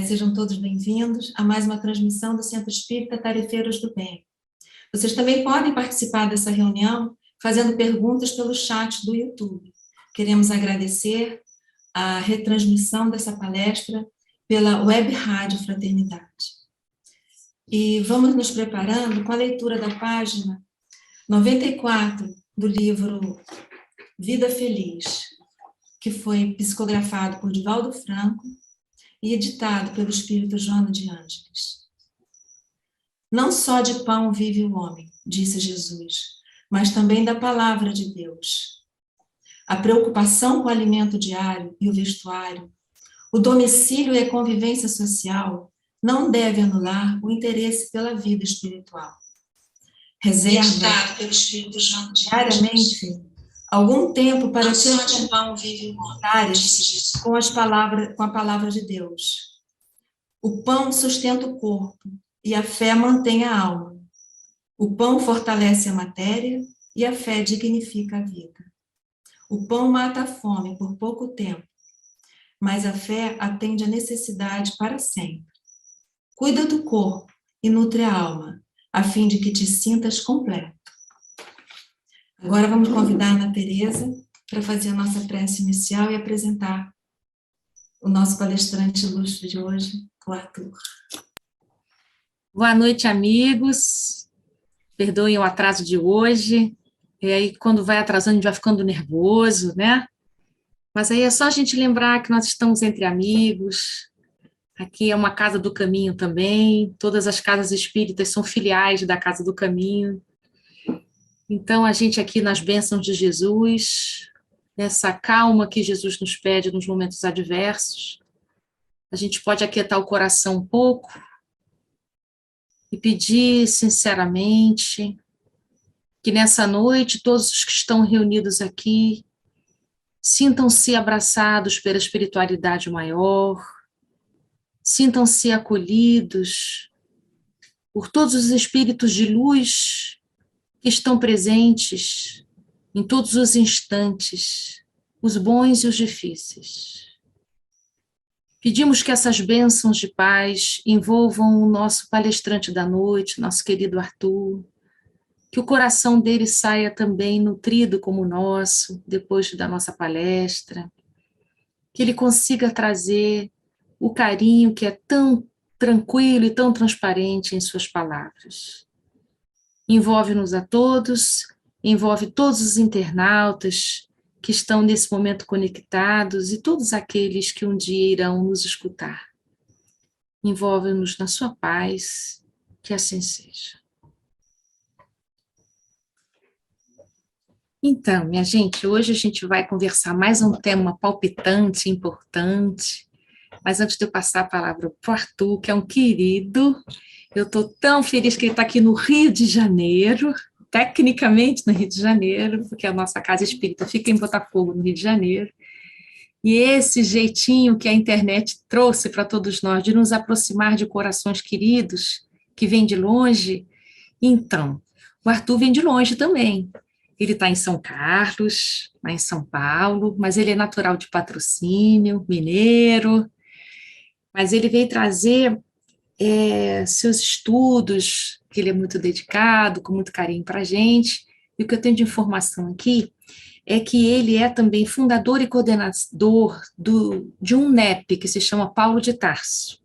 Sejam todos bem-vindos a mais uma transmissão do Centro Espírita Tarefeiros do Bem. Vocês também podem participar dessa reunião fazendo perguntas pelo chat do YouTube. Queremos agradecer a retransmissão dessa palestra pela Web Rádio Fraternidade. E vamos nos preparando com a leitura da página 94 do livro Vida Feliz, que foi psicografado por Divaldo Franco e editado pelo Espírito Joana de Ângeles. Não só de pão vive o homem, disse Jesus, mas também da palavra de Deus. A preocupação com o alimento diário e o vestuário, o domicílio e a convivência social não deve anular o interesse pela vida espiritual. Reserva diariamente algum tempo para ter comentários com a palavra de Deus. O pão sustenta o corpo e a fé mantém a alma. O pão fortalece a matéria e a fé dignifica a vida. O pão mata a fome por pouco tempo, mas a fé atende à necessidade para sempre. Cuida do corpo e nutre a alma, a fim de que te sintas completo. Agora vamos convidar a Ana Teresa para fazer a nossa prece inicial e apresentar o nosso palestrante ilustre de hoje, o Arthur. Boa noite, amigos. Perdoem o atraso de hoje. E aí, quando vai atrasando, a gente vai ficando nervoso, né? Mas aí é só a gente lembrar que nós estamos entre amigos. Aqui é uma Casa do Caminho também. Todas as casas espíritas são filiais da Casa do Caminho. Então, a gente aqui nas bênçãos de Jesus, nessa calma que Jesus nos pede nos momentos adversos, a gente pode aquietar o coração um pouco e pedir sinceramente que nessa noite todos os que estão reunidos aqui sintam-se abraçados pela espiritualidade maior, sintam-se acolhidos por todos os espíritos de luz que estão presentes em todos os instantes, os bons e os difíceis. Pedimos que essas bênçãos de paz envolvam o nosso palestrante da noite, nosso querido Arthur, que o coração dele saia também nutrido como o nosso, depois da nossa palestra, que ele consiga trazer o carinho que é tão tranquilo e tão transparente em suas palavras. Envolve-nos a todos, envolve todos os internautas que estão nesse momento conectados e todos aqueles que um dia irão nos escutar. Envolve-nos na sua paz, que assim seja. Então, minha gente, hoje a gente vai conversar mais um tema palpitante, importante, mas antes de eu passar a palavra para o Arthur, que é um querido, eu estou tão feliz que ele está aqui no Rio de Janeiro, tecnicamente no Rio de Janeiro, porque a nossa casa espírita fica em Botafogo, no Rio de Janeiro, e esse jeitinho que a internet trouxe para todos nós, de nos aproximar de corações queridos, que vêm de longe, então, o Arthur vem de longe também. Ele está em São Carlos, lá em São Paulo, mas ele é natural de Patrocínio, mineiro, mas ele veio trazer seus estudos, que ele é muito dedicado, com muito carinho para a gente, e o que eu tenho de informação aqui é que ele é também fundador e coordenador de um NEP, que se chama Paulo de Tarso.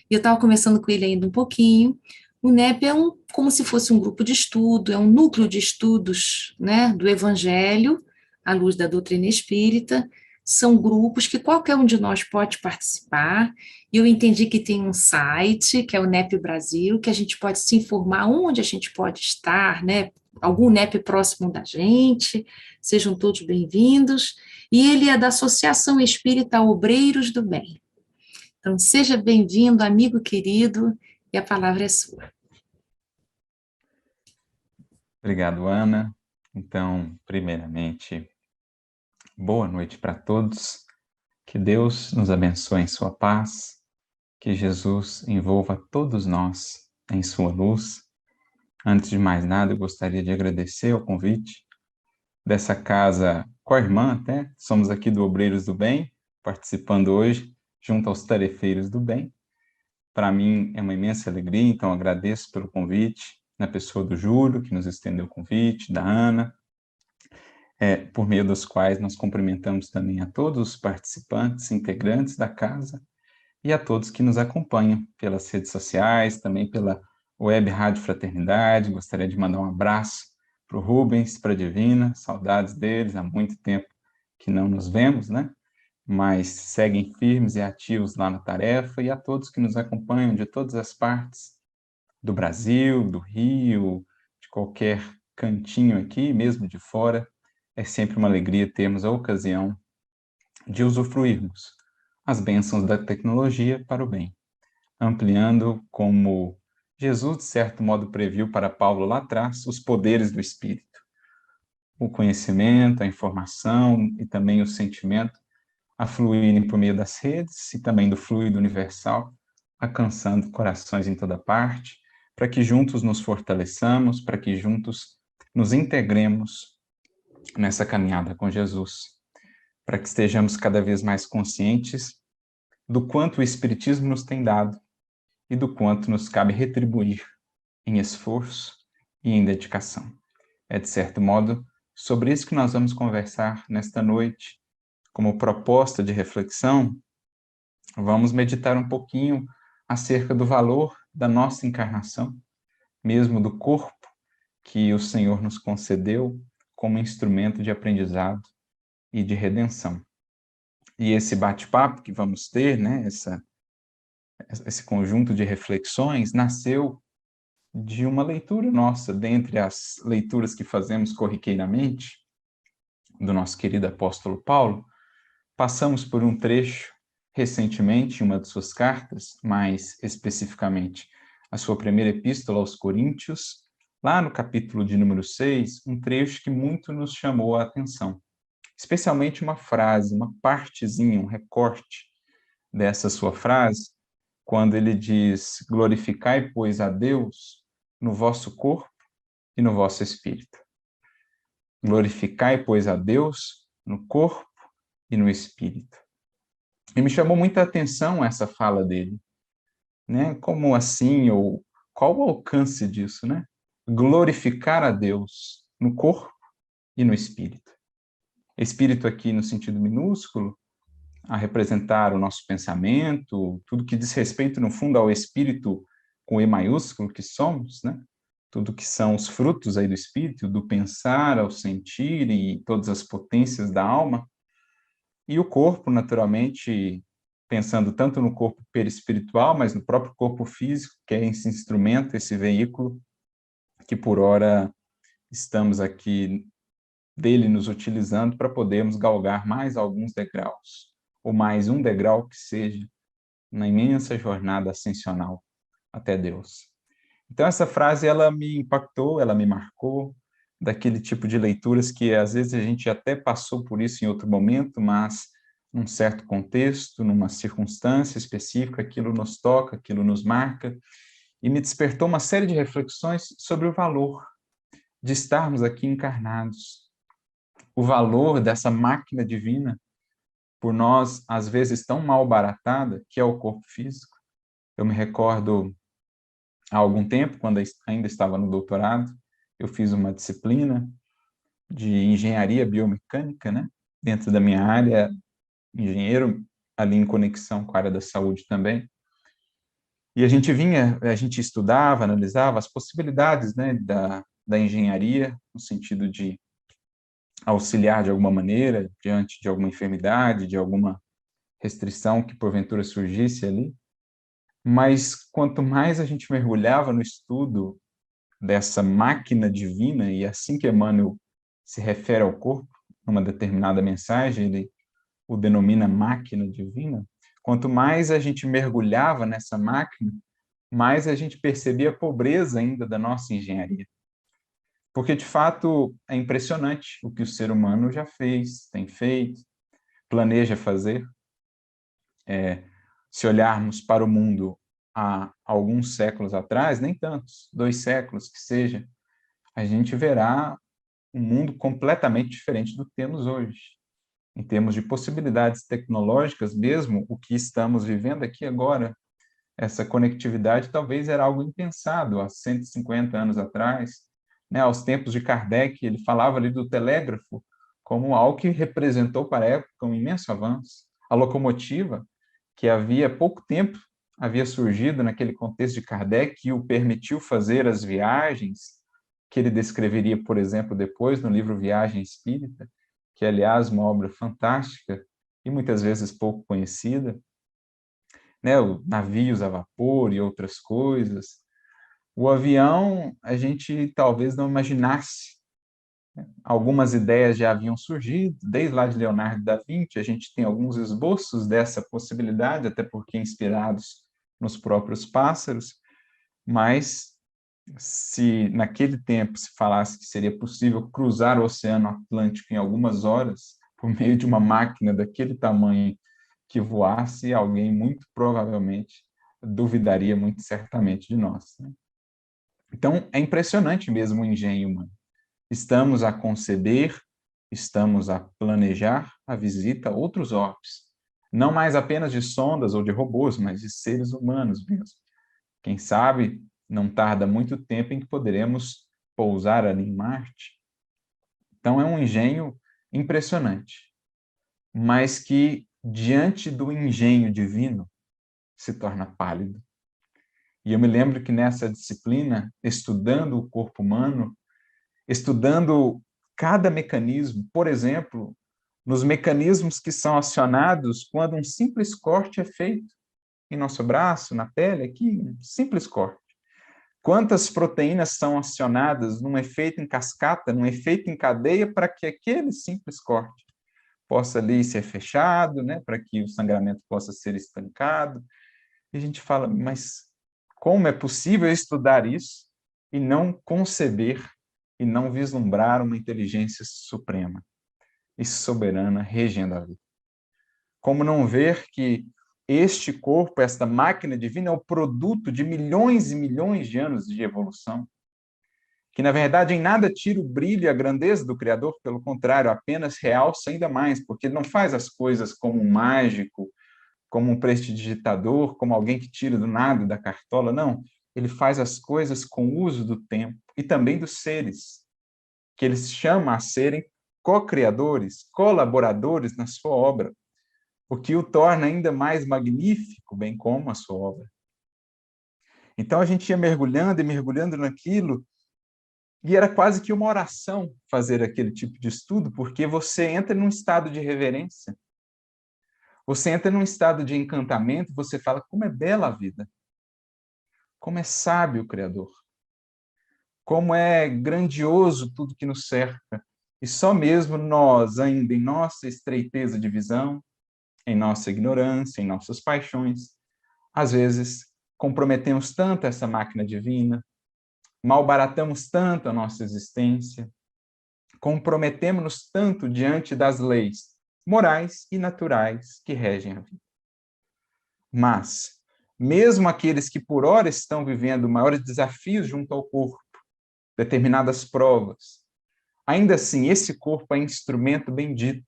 E eu estava conversando com ele ainda um pouquinho. O NEP é como se fosse um grupo de estudo, é um núcleo de estudos, né, do Evangelho, à luz da doutrina espírita. São grupos que qualquer um de nós pode participar, e eu entendi que tem um site, que é o NEP Brasil, que a gente pode se informar onde a gente pode estar, né, algum NEP próximo da gente, sejam todos bem-vindos, e ele é da Associação Espírita Obreiros do Bem. Então, seja bem-vindo, amigo querido, e a palavra é sua. Obrigado, Ana. Então, primeiramente, boa noite para todos. Que Deus nos abençoe em sua paz, que Jesus envolva todos nós em sua luz. Antes de mais nada, eu gostaria de agradecer o convite dessa casa co-irmã, até. Somos aqui do Obreiros do Bem, participando hoje junto aos Tarefeiros do Bem. Para mim é uma imensa alegria, então agradeço pelo convite, na pessoa do Júlio, que nos estendeu o convite, da Ana, por meio dos quais nós cumprimentamos também a todos os participantes, integrantes da casa, e a todos que nos acompanham pelas redes sociais, também pela Web Rádio Fraternidade. Gostaria de mandar um abraço para o Rubens, para a Divina, saudades deles, há muito tempo que não nos vemos, né? Mas seguem firmes e ativos lá na tarefa, e a todos que nos acompanham de todas as partes do Brasil, do Rio, de qualquer cantinho aqui, mesmo de fora. É sempre uma alegria termos a ocasião de usufruirmos as bênçãos da tecnologia para o bem, ampliando, como Jesus, de certo modo, previu para Paulo lá atrás, os poderes do Espírito. O conhecimento, a informação e também o sentimento a fluírem por meio das redes e também do fluido universal, alcançando corações em toda parte, para que juntos nos fortaleçamos, para que juntos nos integremos nessa caminhada com Jesus, para que estejamos cada vez mais conscientes do quanto o Espiritismo nos tem dado e do quanto nos cabe retribuir em esforço e em dedicação. É, de certo modo, sobre isso que nós vamos conversar nesta noite. Como proposta de reflexão, vamos meditar um pouquinho acerca do valor da nossa encarnação, mesmo do corpo que o Senhor nos concedeu como instrumento de aprendizado e de redenção. E esse bate-papo que vamos ter, né, esse conjunto de reflexões, nasceu de uma leitura nossa, dentre as leituras que fazemos corriqueiramente, do nosso querido apóstolo Paulo. Passamos por um trecho recentemente em uma de suas cartas, mais especificamente a sua primeira epístola aos Coríntios, lá no capítulo de número 6, um trecho que muito nos chamou a atenção. Especialmente uma frase, uma partezinha, um recorte dessa sua frase, quando ele diz: glorificai, pois, a Deus no vosso corpo e no vosso espírito. Glorificai, pois, a Deus no corpo e no espírito. E me chamou muita atenção essa fala dele, né? Como assim, ou qual o alcance disso, né? Glorificar a Deus no corpo e no espírito. Espírito aqui no sentido minúsculo, a representar o nosso pensamento, tudo que diz respeito, no fundo, ao espírito com E maiúsculo que somos, né? Tudo que são os frutos aí do espírito, do pensar ao sentir e todas as potências da alma. E o corpo, naturalmente, pensando tanto no corpo perispiritual, mas no próprio corpo físico, que é esse instrumento, esse veículo, que por ora estamos aqui dele nos utilizando para podermos galgar mais alguns degraus, ou mais um degrau que seja, na imensa jornada ascensional até Deus. Então essa frase, ela me impactou, ela me marcou, daquele tipo de leituras que às vezes a gente até passou por isso em outro momento, mas num certo contexto, numa circunstância específica, aquilo nos toca, aquilo nos marca, e me despertou uma série de reflexões sobre o valor de estarmos aqui encarnados, o valor dessa máquina divina, por nós, às vezes, tão mal baratada, que é o corpo físico. Eu me recordo, há algum tempo, quando ainda estava no doutorado, eu fiz uma disciplina de engenharia biomecânica, né? Dentro da minha área, engenheiro, ali em conexão com a área da saúde também. E a gente estudava, analisava as possibilidades, né, da engenharia, no sentido de auxiliar de alguma maneira, diante de alguma enfermidade, de alguma restrição que porventura surgisse ali. Mas quanto mais a gente mergulhava no estudo dessa máquina divina, e assim que Emmanuel se refere ao corpo, numa determinada mensagem, ele o denomina máquina divina, quanto mais a gente mergulhava nessa máquina, mais a gente percebia a pobreza ainda da nossa engenharia. Porque, de fato, é impressionante o que o ser humano já fez, tem feito, planeja fazer. Se olharmos para o mundo há alguns séculos atrás, nem tantos, 2 séculos que seja, a gente verá um mundo completamente diferente do que temos hoje. Em termos de possibilidades tecnológicas, mesmo o que estamos vivendo aqui agora, Essa conectividade talvez era algo impensado há 150 anos atrás, né? Aos tempos de Kardec, ele falava ali do telégrafo como algo que representou para a época um imenso avanço. A locomotiva, que havia pouco tempo havia surgido naquele contexto de Kardec, e o permitiu fazer as viagens que ele descreveria, por exemplo, depois no livro Viagem Espírita, que é, aliás, uma obra fantástica e muitas vezes pouco conhecida, né? Navios a vapor e outras coisas. O avião, a gente talvez não imaginasse. Algumas ideias já haviam surgido, desde lá de Leonardo da Vinci, a gente tem alguns esboços dessa possibilidade, até porque inspirados nos próprios pássaros, mas se naquele tempo se falasse que seria possível cruzar o Oceano Atlântico em algumas horas, por meio de uma máquina daquele tamanho que voasse, alguém muito provavelmente duvidaria muito certamente de nós, né? Então, é impressionante mesmo o engenho humano. Estamos a conceber, estamos a planejar a visita a outros orbes, não mais apenas de sondas ou de robôs, mas de seres humanos mesmo. Quem sabe, não tarda muito tempo em que poderemos pousar ali em Marte. Então, é um engenho impressionante, mas que, diante do engenho divino, se torna pálido. E eu me lembro que nessa disciplina, estudando o corpo humano, estudando cada mecanismo, por exemplo, nos mecanismos que são acionados quando um simples corte é feito em nosso braço, na pele, aqui, um simples corte. Quantas proteínas são acionadas num efeito em cascata, num efeito em cadeia, para que aquele simples corte possa ali ser fechado, né, para que o sangramento possa ser estancado. E a gente fala, mas como é possível estudar isso e não conceber e não vislumbrar uma inteligência suprema e soberana regendo a vida? Como não ver que este corpo, esta máquina divina, é o produto de milhões e milhões de anos de evolução, que, na verdade, em nada tira o brilho e a grandeza do Criador, pelo contrário, apenas realça ainda mais, porque ele não faz as coisas como um mágico, como um prestidigitador, como alguém que tira do nada, da cartola, não. Ele faz as coisas com o uso do tempo e também dos seres, que ele chama a serem co-criadores, colaboradores na sua obra, o que o torna ainda mais magnífico, bem como a sua obra. Então a gente ia mergulhando e mergulhando naquilo, e era quase que uma oração fazer aquele tipo de estudo, porque você entra num estado de reverência, você entra num estado de encantamento, você fala, como é bela a vida, como é sábio o Criador, como é grandioso tudo que nos cerca, e só mesmo nós, ainda em nossa estreiteza de visão, em nossa ignorância, em nossas paixões, às vezes comprometemos tanto essa máquina divina, malbaratamos tanto a nossa existência, comprometemos-nos tanto diante das leis morais e naturais que regem a vida. Mas, mesmo aqueles que por hora estão vivendo maiores desafios junto ao corpo, determinadas provas, ainda assim esse corpo é instrumento bendito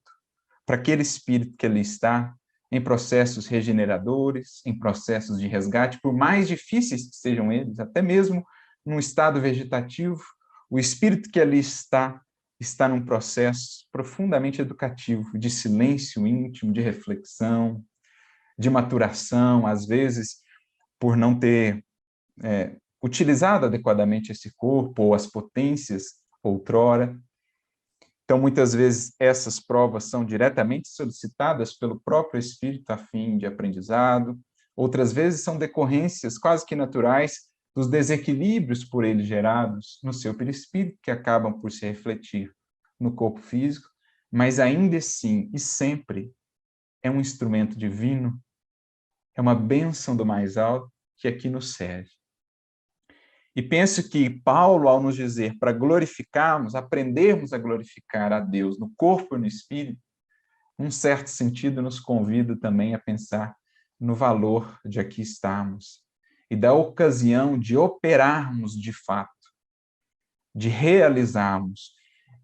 para aquele espírito que ali está, em processos regeneradores, em processos de resgate, por mais difíceis que sejam eles, até mesmo num estado vegetativo, o espírito que ali está num processo profundamente educativo, de silêncio íntimo, de reflexão, de maturação, às vezes por não ter utilizado adequadamente esse corpo ou as potências outrora. Então, muitas vezes, essas provas são diretamente solicitadas pelo próprio espírito a fim de aprendizado, outras vezes são decorrências quase que naturais dos desequilíbrios por ele gerados no seu perispírito, que acabam por se refletir no corpo físico, mas ainda assim e sempre é um instrumento divino, é uma bênção do mais alto que aqui nos serve. E penso que Paulo, ao nos dizer para glorificarmos, aprendermos a glorificar a Deus no corpo e no espírito, num certo sentido nos convida também a pensar no valor de aqui estarmos e da ocasião de operarmos de fato, de realizarmos,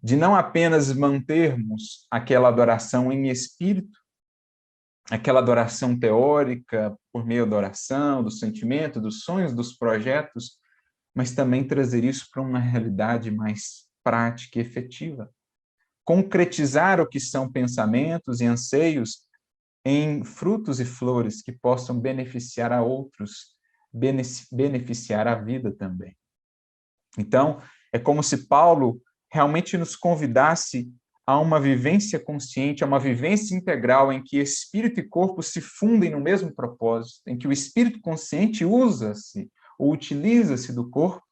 de não apenas mantermos aquela adoração em espírito, aquela adoração teórica, por meio da oração, do sentimento, dos sonhos, dos projetos, mas também trazer isso para uma realidade mais prática e efetiva. Concretizar o que são pensamentos e anseios em frutos e flores que possam beneficiar a outros, beneficiar a vida também. Então, é como se Paulo realmente nos convidasse a uma vivência consciente, a uma vivência integral em que espírito e corpo se fundem no mesmo propósito, em que o espírito consciente usa-se ou utiliza-se do corpo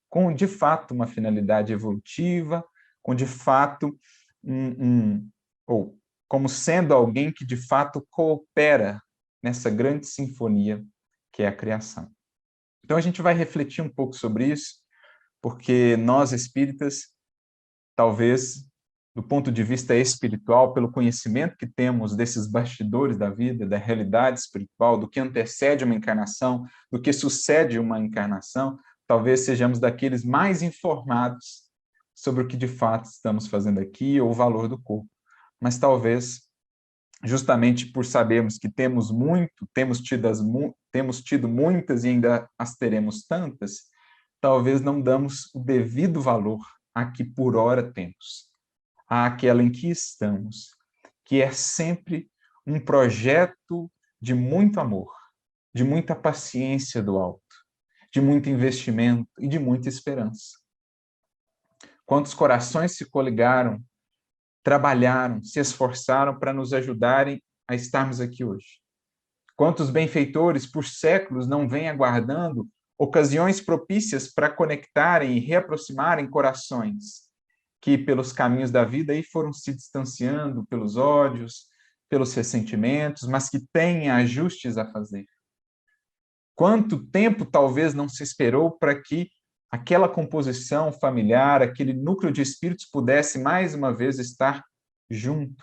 com, de fato, uma finalidade evolutiva, com, de fato, ou como sendo alguém que, de fato, coopera nessa grande sinfonia que é a criação. Então, a gente vai refletir um pouco sobre isso, porque nós, espíritas, talvez, do ponto de vista espiritual, pelo conhecimento que temos desses bastidores da vida, da realidade espiritual, do que antecede uma encarnação, do que sucede uma encarnação, talvez sejamos daqueles mais informados sobre o que de fato estamos fazendo aqui ou o valor do corpo. Mas talvez, justamente por sabermos que temos muito, temos tido muitas e ainda as teremos tantas, talvez não damos o devido valor a que por hora temos, àquela em que estamos, que é sempre um projeto de muito amor, de muita paciência do alto, de muito investimento e de muita esperança. Quantos corações se coligaram, trabalharam, se esforçaram para nos ajudarem a estarmos aqui hoje. Quantos benfeitores por séculos não vêm aguardando ocasiões propícias para conectarem e reaproximarem corações que, pelos caminhos da vida, aí foram se distanciando pelos ódios, pelos ressentimentos, mas que têm ajustes a fazer. Quanto tempo talvez não se esperou para que aquela composição familiar, aquele núcleo de espíritos pudesse mais uma vez estar junto.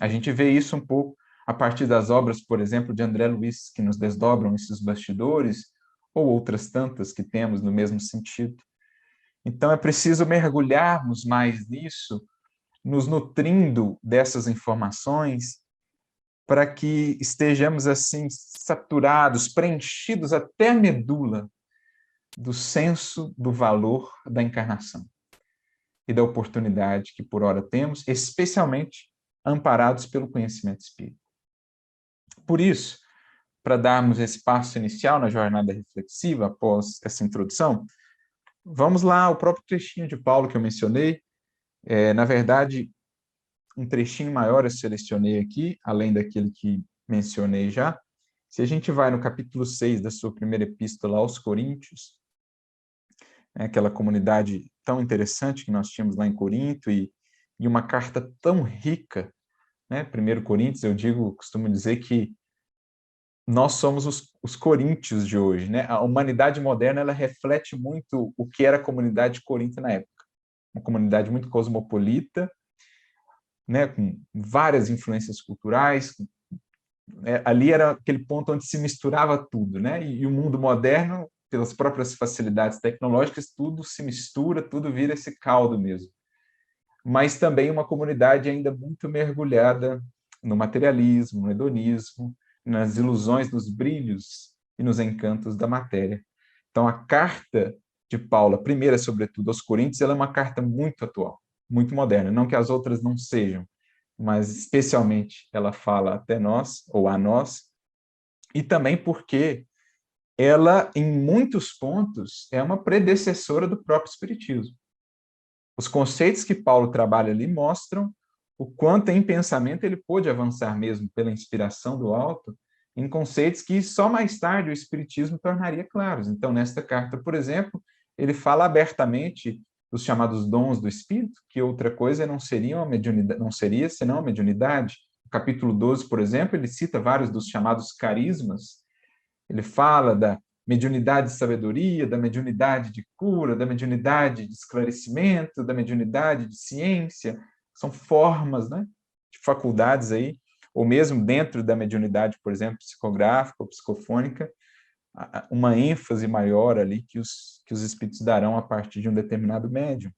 A gente vê isso um pouco a partir das obras, por exemplo, de André Luiz, que nos desdobram esses bastidores, ou outras tantas que temos no mesmo sentido. Então é preciso mergulharmos mais nisso, nos nutrindo dessas informações, para que estejamos assim saturados, preenchidos até a medula do senso do valor da encarnação e da oportunidade que por hora temos, especialmente amparados pelo conhecimento espírita. Por isso, para darmos esse passo inicial na jornada reflexiva, após essa introdução, vamos lá ao próprio trechinho de Paulo que eu mencionei. Na verdade, um trechinho maior eu selecionei aqui, além daquele que mencionei já. Se a gente vai no capítulo 6 da sua primeira epístola aos Coríntios, aquela comunidade tão interessante que nós tínhamos lá em Corinto, e uma carta tão rica, né? 1 Coríntios, costumo dizer que nós somos os coríntios de hoje, né? A humanidade moderna, ela reflete muito o que era a comunidade de Corinto na época. Uma comunidade muito cosmopolita, né? Com várias influências culturais. Ali era aquele ponto onde se misturava tudo, né? E o mundo moderno, pelas próprias facilidades tecnológicas, tudo se mistura, tudo vira esse caldo mesmo. Mas também uma comunidade ainda muito mergulhada no materialismo, no hedonismo, nas ilusões, nos brilhos e nos encantos da matéria. Então, a carta de Paulo, a primeira, sobretudo, aos Coríntios, ela é uma carta muito atual, muito moderna. Não que as outras não sejam, mas especialmente ela fala até nós, ou a nós, e também porque ela, em muitos pontos, é uma predecessora do próprio Espiritismo. Os conceitos que Paulo trabalha ali mostram o quanto em pensamento ele pôde avançar mesmo pela inspiração do alto em conceitos que só mais tarde o Espiritismo tornaria claros. Então, nesta carta, por exemplo, ele fala abertamente dos chamados dons do Espírito, que outra coisa não seria senão a mediunidade. No capítulo 12, por exemplo, ele cita vários dos chamados carismas. Ele fala da mediunidade de sabedoria, da mediunidade de cura, da mediunidade de esclarecimento, da mediunidade de ciência. São formas, né, de faculdades aí, ou mesmo dentro da mediunidade, por exemplo, psicográfica ou psicofônica, uma ênfase maior ali que os espíritos darão a partir de um determinado médium.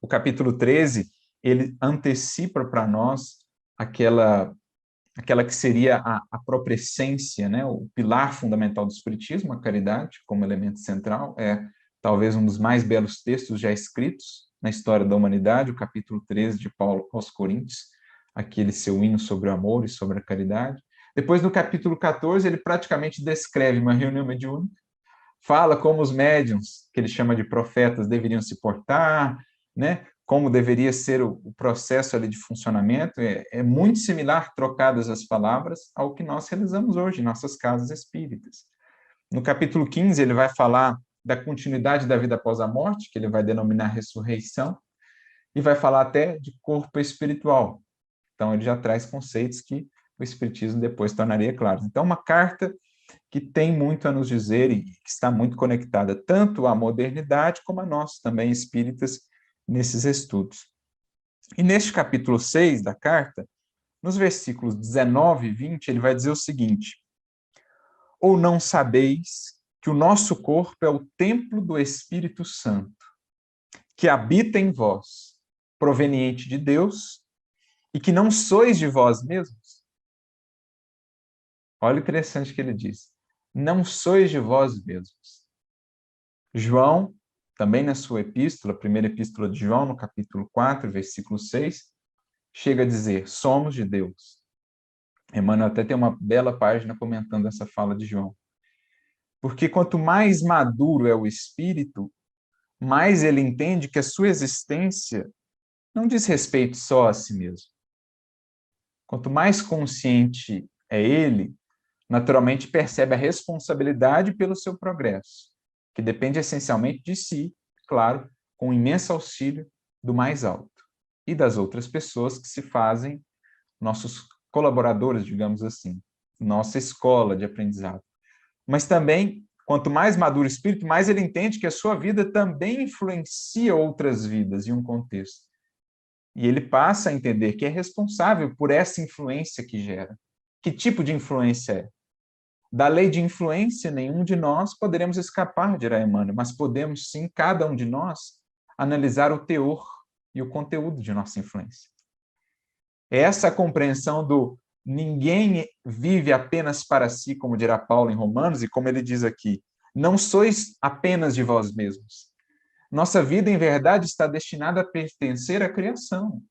O capítulo 13, ele antecipa para nós aquela aquela que seria a própria essência, né? O pilar fundamental do Espiritismo, a caridade, como elemento central, é talvez um dos mais belos textos já escritos na história da humanidade, o capítulo 13 de Paulo aos Coríntios, aquele seu hino sobre o amor e sobre a caridade. Depois, no capítulo 14, ele praticamente descreve uma reunião mediúnica, fala como os médiuns, que ele chama de profetas, deveriam se portar, né? Como deveria ser o processo ali de funcionamento. É muito similar, trocadas as palavras, ao que nós realizamos hoje em nossas casas espíritas. No capítulo 15, ele vai falar da continuidade da vida após a morte, que ele vai denominar ressurreição, e vai falar até de corpo espiritual. Então, ele já traz conceitos que o Espiritismo depois tornaria claros. Então, uma carta que tem muito a nos dizer e que está muito conectada tanto à modernidade como a nós também, espíritas, nesses estudos. E neste capítulo 6 da carta, nos versículos 19 e 20, ele vai dizer o seguinte: ou não sabeis que o nosso corpo é o templo do Espírito Santo, que habita em vós, proveniente de Deus, e que não sois de vós mesmos? Olha o interessante que ele diz. Não sois de vós mesmos. João, também na sua epístola, a primeira epístola de João, no capítulo 4, versículo 6, chega a dizer, somos de Deus. Emmanuel até tem uma bela página comentando essa fala de João. Porque quanto mais maduro é o espírito, mais ele entende que a sua existência não diz respeito só a si mesmo. Quanto mais consciente é ele, naturalmente percebe a responsabilidade pelo seu progresso, que depende essencialmente de si, claro, com o imenso auxílio do mais alto e das outras pessoas que se fazem nossos colaboradores, digamos assim, nossa escola de aprendizado. Mas também, quanto mais maduro o espírito, mais ele entende que a sua vida também influencia outras vidas em um contexto. E ele passa a entender que é responsável por essa influência que gera. Que tipo de influência é? Da lei de influência, nenhum de nós poderemos escapar, dirá Emmanuel, mas podemos sim, cada um de nós, analisar o teor e o conteúdo de nossa influência. Essa compreensão do ninguém vive apenas para si, como dirá Paulo em Romanos, e como ele diz aqui, não sois apenas de vós mesmos. Nossa vida, em verdade, está destinada a pertencer à criação.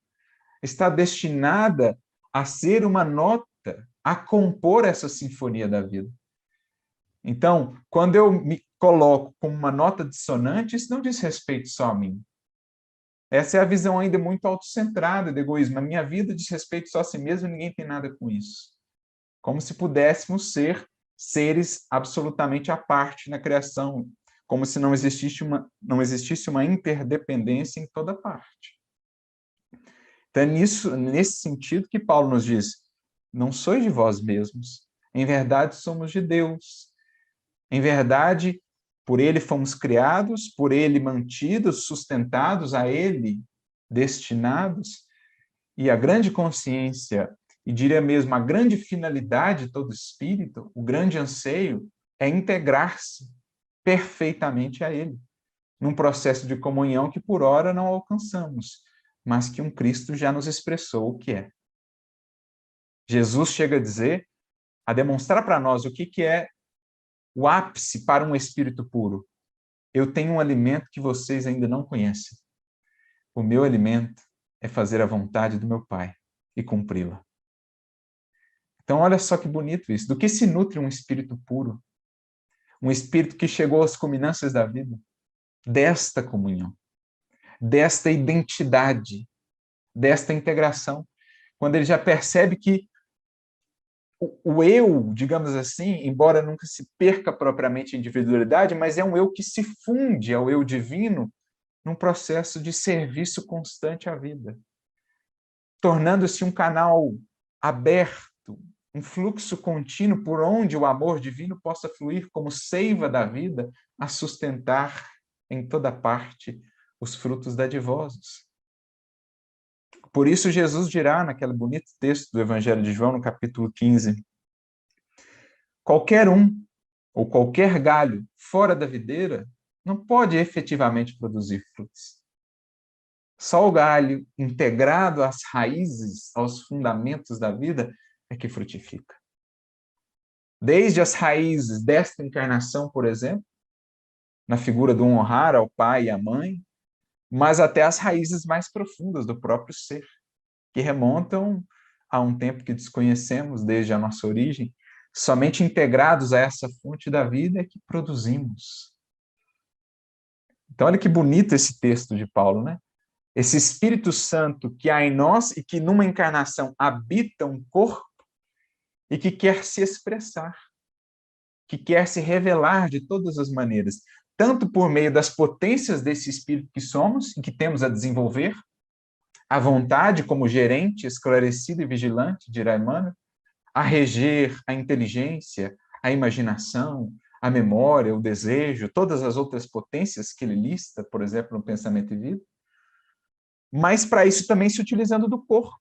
Está destinada a ser uma nota, a compor essa sinfonia da vida. Então, quando eu me coloco como uma nota dissonante, isso não diz respeito só a mim. Essa é a visão ainda muito autocentrada do egoísmo. A minha vida diz respeito só a si mesmo e ninguém tem nada com isso. Como se pudéssemos ser seres absolutamente à parte na criação, como se não existisse uma interdependência em toda parte. Então, é nesse sentido que Paulo nos diz, não sois de vós mesmos, em verdade somos de Deus. Em verdade, por ele fomos criados, por ele mantidos, sustentados, a ele destinados, e a grande consciência, e diria mesmo a grande finalidade de todo espírito, o grande anseio, é integrar-se perfeitamente a ele, num processo de comunhão que por ora não alcançamos, mas que um Cristo já nos expressou o que é. Jesus chega a dizer, a demonstrar para nós o que é o ápice para um espírito puro. Eu tenho um alimento que vocês ainda não conhecem. O meu alimento é fazer a vontade do meu Pai e cumpri-la. Então, olha só que bonito isso. Do que se nutre um espírito puro? Um espírito que chegou às culminâncias da vida? Desta comunhão, desta identidade, desta integração. Quando ele já percebe que o eu, digamos assim, embora nunca se perca propriamente a individualidade, mas é um eu que se funde ao eu divino num processo de serviço constante à vida, tornando-se um canal aberto, um fluxo contínuo por onde o amor divino possa fluir como seiva da vida a sustentar em toda parte os frutos dadivosos. Por isso Jesus dirá naquele bonito texto do Evangelho de João, no capítulo 15, qualquer um ou qualquer galho fora da videira não pode efetivamente produzir frutos. Só o galho integrado às raízes, aos fundamentos da vida, é que frutifica. Desde as raízes desta encarnação, por exemplo, na figura do honrar ao pai e à mãe, mas até as raízes mais profundas do próprio ser, que remontam a um tempo que desconhecemos desde a nossa origem, somente integrados a essa fonte da vida é que produzimos. Então, olha que bonito esse texto de Paulo, né? Esse Espírito Santo que há em nós e que numa encarnação habita um corpo e que quer se expressar, que quer se revelar de todas as maneiras, tanto por meio das potências desse Espírito que somos e que temos a desenvolver, a vontade como gerente, esclarecido e vigilante, dirá Emmanuel, a reger a inteligência, a imaginação, a memória, o desejo, todas as outras potências que ele lista, por exemplo, no Pensamento e Vida, mas para isso também se utilizando do corpo,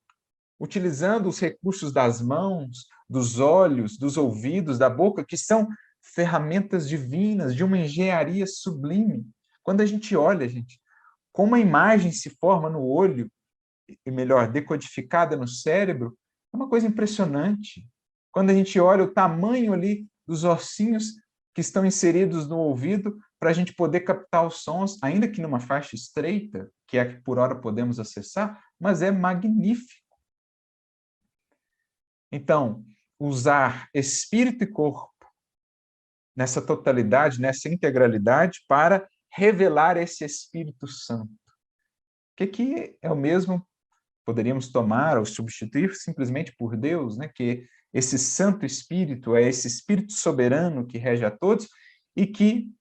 utilizando os recursos das mãos, dos olhos, dos ouvidos, da boca, que são ferramentas divinas, de uma engenharia sublime. Quando a gente olha, gente, como a imagem se forma no olho, e melhor, decodificada no cérebro, é uma coisa impressionante. Quando a gente olha o tamanho ali dos ossinhos que estão inseridos no ouvido para a gente poder captar os sons, ainda que numa faixa estreita, que é a que por hora podemos acessar, mas é magnífico. Então, usar espírito e corpo nessa totalidade, nessa integralidade, para revelar esse Espírito Santo. Que é o mesmo, poderíamos tomar ou substituir simplesmente por Deus, né? Que esse Santo Espírito é esse Espírito soberano que rege a todos e que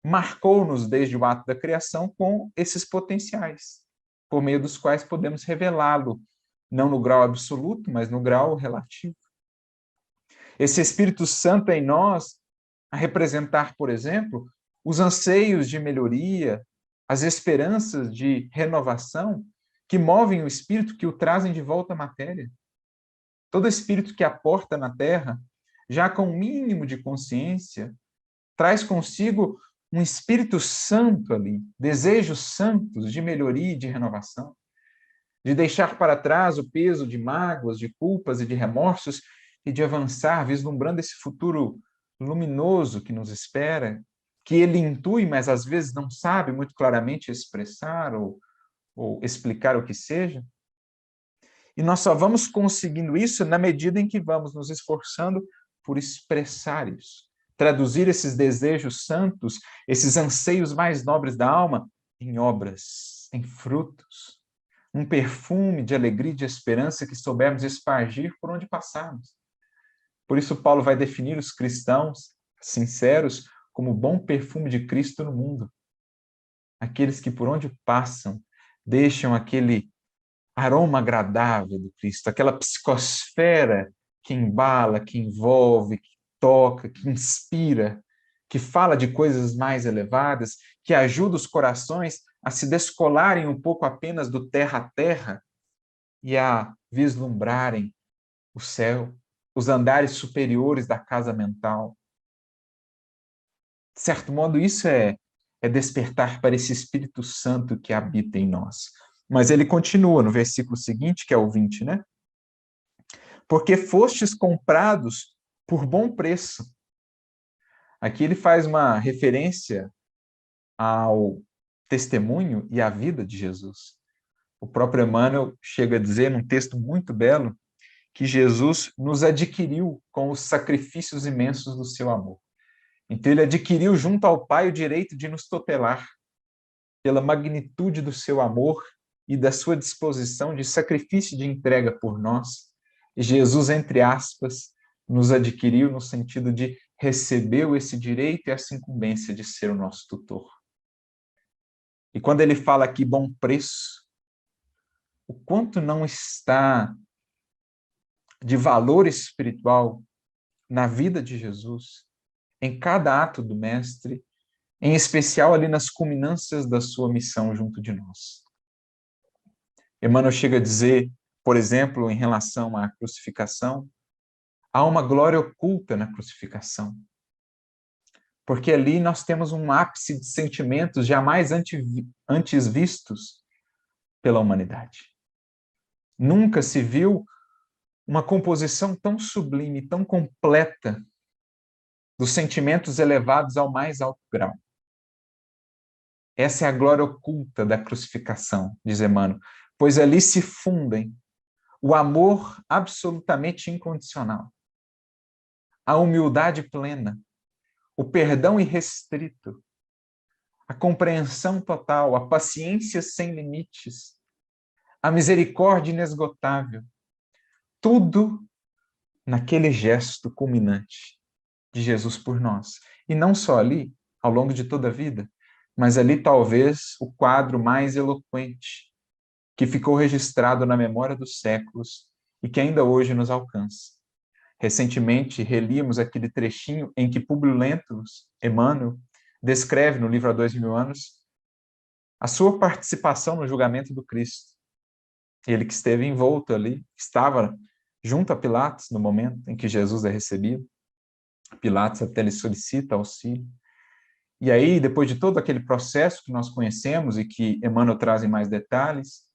marcou-nos desde o ato da criação com esses potenciais, por meio dos quais podemos revelá-lo, não no grau absoluto, mas no grau relativo. Esse Espírito Santo em nós, a representar, por exemplo, os anseios de melhoria, as esperanças de renovação que movem o espírito, que o trazem de volta à matéria. Todo espírito que aporta na Terra, já com um mínimo de consciência, traz consigo um Espírito Santo ali, desejos santos de melhoria e de renovação, de deixar para trás o peso de mágoas, de culpas e de remorsos e de avançar, vislumbrando esse futuro luminoso que nos espera, que ele intui, mas às vezes não sabe muito claramente expressar ou explicar o que seja. E nós só vamos conseguindo isso na medida em que vamos nos esforçando por expressar isso, traduzir esses desejos santos, esses anseios mais nobres da alma, em obras, em frutos, um perfume de alegria e de esperança que soubermos espargir por onde passarmos. Por isso Paulo vai definir os cristãos sinceros como o bom perfume de Cristo no mundo. Aqueles que por onde passam deixam aquele aroma agradável do Cristo, aquela psicosfera que embala, que envolve, que toca, que inspira, que fala de coisas mais elevadas, que ajuda os corações a se descolarem um pouco apenas do terra a terra e a vislumbrarem o céu, os andares superiores da casa mental. De certo modo, isso é despertar para esse Espírito Santo que habita em nós. Mas ele continua no versículo seguinte, que é o 20, né? Porque fostes comprados por bom preço. Aqui ele faz uma referência ao testemunho e à vida de Jesus. O próprio Emmanuel chega a dizer, num texto muito belo, que Jesus nos adquiriu com os sacrifícios imensos do seu amor. Então ele adquiriu junto ao Pai o direito de nos tutelar pela magnitude do seu amor e da sua disposição de sacrifício de entrega por nós. E Jesus, entre aspas, nos adquiriu no sentido de recebeu esse direito e essa incumbência de ser o nosso tutor. E quando ele fala aqui bom preço, o quanto não está de valor espiritual na vida de Jesus, em cada ato do Mestre, em especial ali nas culminâncias da sua missão junto de nós. Emmanuel chega a dizer, por exemplo, em relação à crucificação, há uma glória oculta na crucificação. Porque ali nós temos um ápice de sentimentos jamais antes vistos pela humanidade. Nunca se viu uma composição tão sublime, tão completa, dos sentimentos elevados ao mais alto grau. Essa é a glória oculta da crucificação, diz Emmanuel, pois ali se fundem o amor absolutamente incondicional, a humildade plena, o perdão irrestrito, a compreensão total, a paciência sem limites, a misericórdia inesgotável, tudo naquele gesto culminante de Jesus por nós. E não só ali, ao longo de toda a vida, mas ali talvez o quadro mais eloquente que ficou registrado na memória dos séculos e que ainda hoje nos alcança. Recentemente, relíamos aquele trechinho em que Públio Lentulus, Emmanuel, descreve no livro Há 2000 anos a sua participação no julgamento do Cristo. Ele que esteve envolto ali, estava junto a Pilatos no momento em que Jesus é recebido. Pilatos até lhe solicita auxílio. E aí, depois de todo aquele processo que nós conhecemos e que Emmanuel traz em mais detalhes,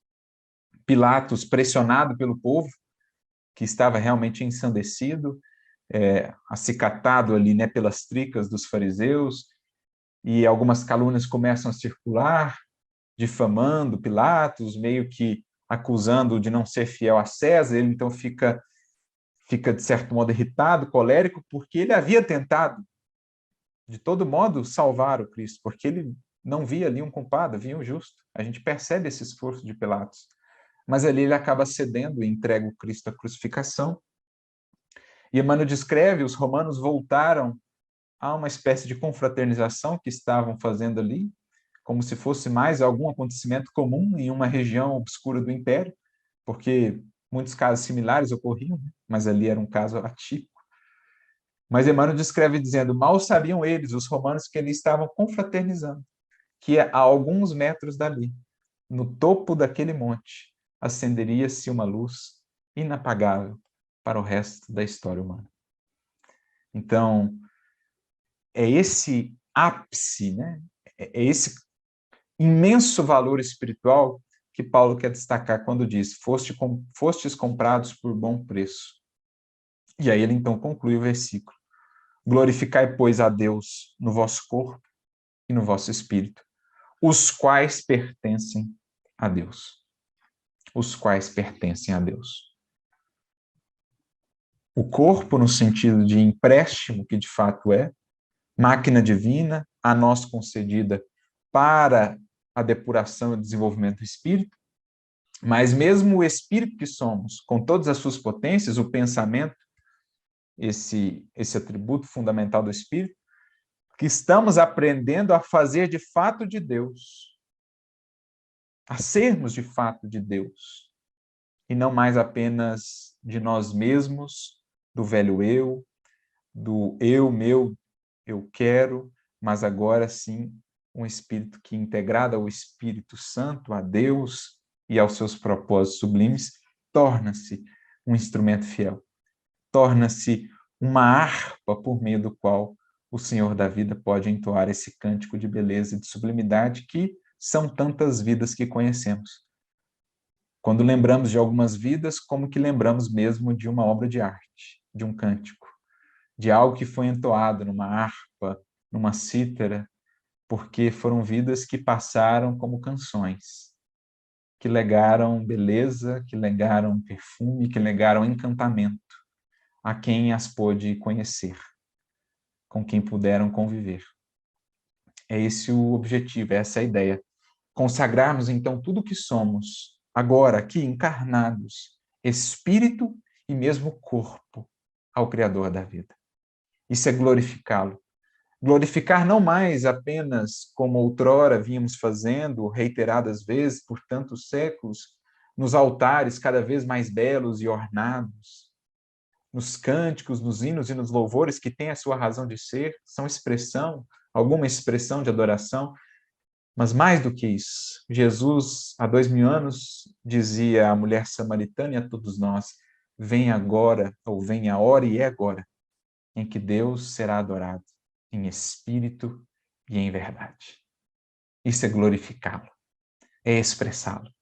Pilatos, pressionado pelo povo, que estava realmente ensandecido, acicatado ali, né, pelas tricas dos fariseus, e algumas calúnias começam a circular, difamando Pilatos, meio que acusando de não ser fiel a César. Ele então fica de certo modo irritado, colérico, porque ele havia tentado de todo modo salvar o Cristo, porque ele não via ali um culpado, via um justo. A gente percebe esse esforço de Pilatos. Mas ali ele acaba cedendo e entrega o Cristo à crucificação. E Emmanuel descreve, os romanos voltaram a uma espécie de confraternização que estavam fazendo ali, como se fosse mais algum acontecimento comum em uma região obscura do Império, porque muitos casos similares ocorriam, mas ali era um caso atípico. Mas Emmanuel descreve dizendo, mal sabiam eles, os romanos, que ali estavam confraternizando, que a alguns metros dali, no topo daquele monte, acenderia-se uma luz inapagável para o resto da história humana. Então, é esse ápice, né? É esse imenso valor espiritual que Paulo quer destacar quando diz, fostes comprados por bom preço. E aí ele então conclui o versículo. Glorificai, pois, a Deus no vosso corpo e no vosso espírito, os quais pertencem a Deus. Os quais pertencem a Deus. O corpo, no sentido de empréstimo, que de fato é, máquina divina, a nós concedida para a depuração e o desenvolvimento do espírito, mas mesmo o espírito que somos, com todas as suas potências, o pensamento, esse atributo fundamental do espírito, que estamos aprendendo a fazer de fato de Deus, a sermos de fato de Deus, e não mais apenas de nós mesmos, do velho eu, do eu, meu, eu quero, mas agora sim um espírito que, integrado ao Espírito Santo, a Deus e aos seus propósitos sublimes, torna-se um instrumento fiel, torna-se uma harpa por meio do qual o Senhor da vida pode entoar esse cântico de beleza e de sublimidade que são tantas vidas que conhecemos. Quando lembramos de algumas vidas, como que lembramos mesmo de uma obra de arte, de um cântico, de algo que foi entoado numa harpa, numa cítara, porque foram vidas que passaram como canções, que legaram beleza, que legaram perfume, que legaram encantamento a quem as pôde conhecer, com quem puderam conviver. É esse o objetivo, essa é a ideia. Consagrarmos, então, tudo o que somos, agora, aqui, encarnados, espírito e mesmo corpo, ao Criador da vida. Isso é glorificá-lo. Glorificar não mais apenas como outrora vínhamos fazendo, reiteradas vezes, por tantos séculos, nos altares cada vez mais belos e ornados, nos cânticos, nos hinos e nos louvores que têm a sua razão de ser, são expressão, alguma expressão de adoração, mas mais do que isso, Jesus, há 2000 anos, dizia à mulher samaritana e a todos nós, vem agora, ou vem a hora e é agora, em que Deus será adorado em espírito e em verdade. Isso é glorificá-lo, é expressá-lo,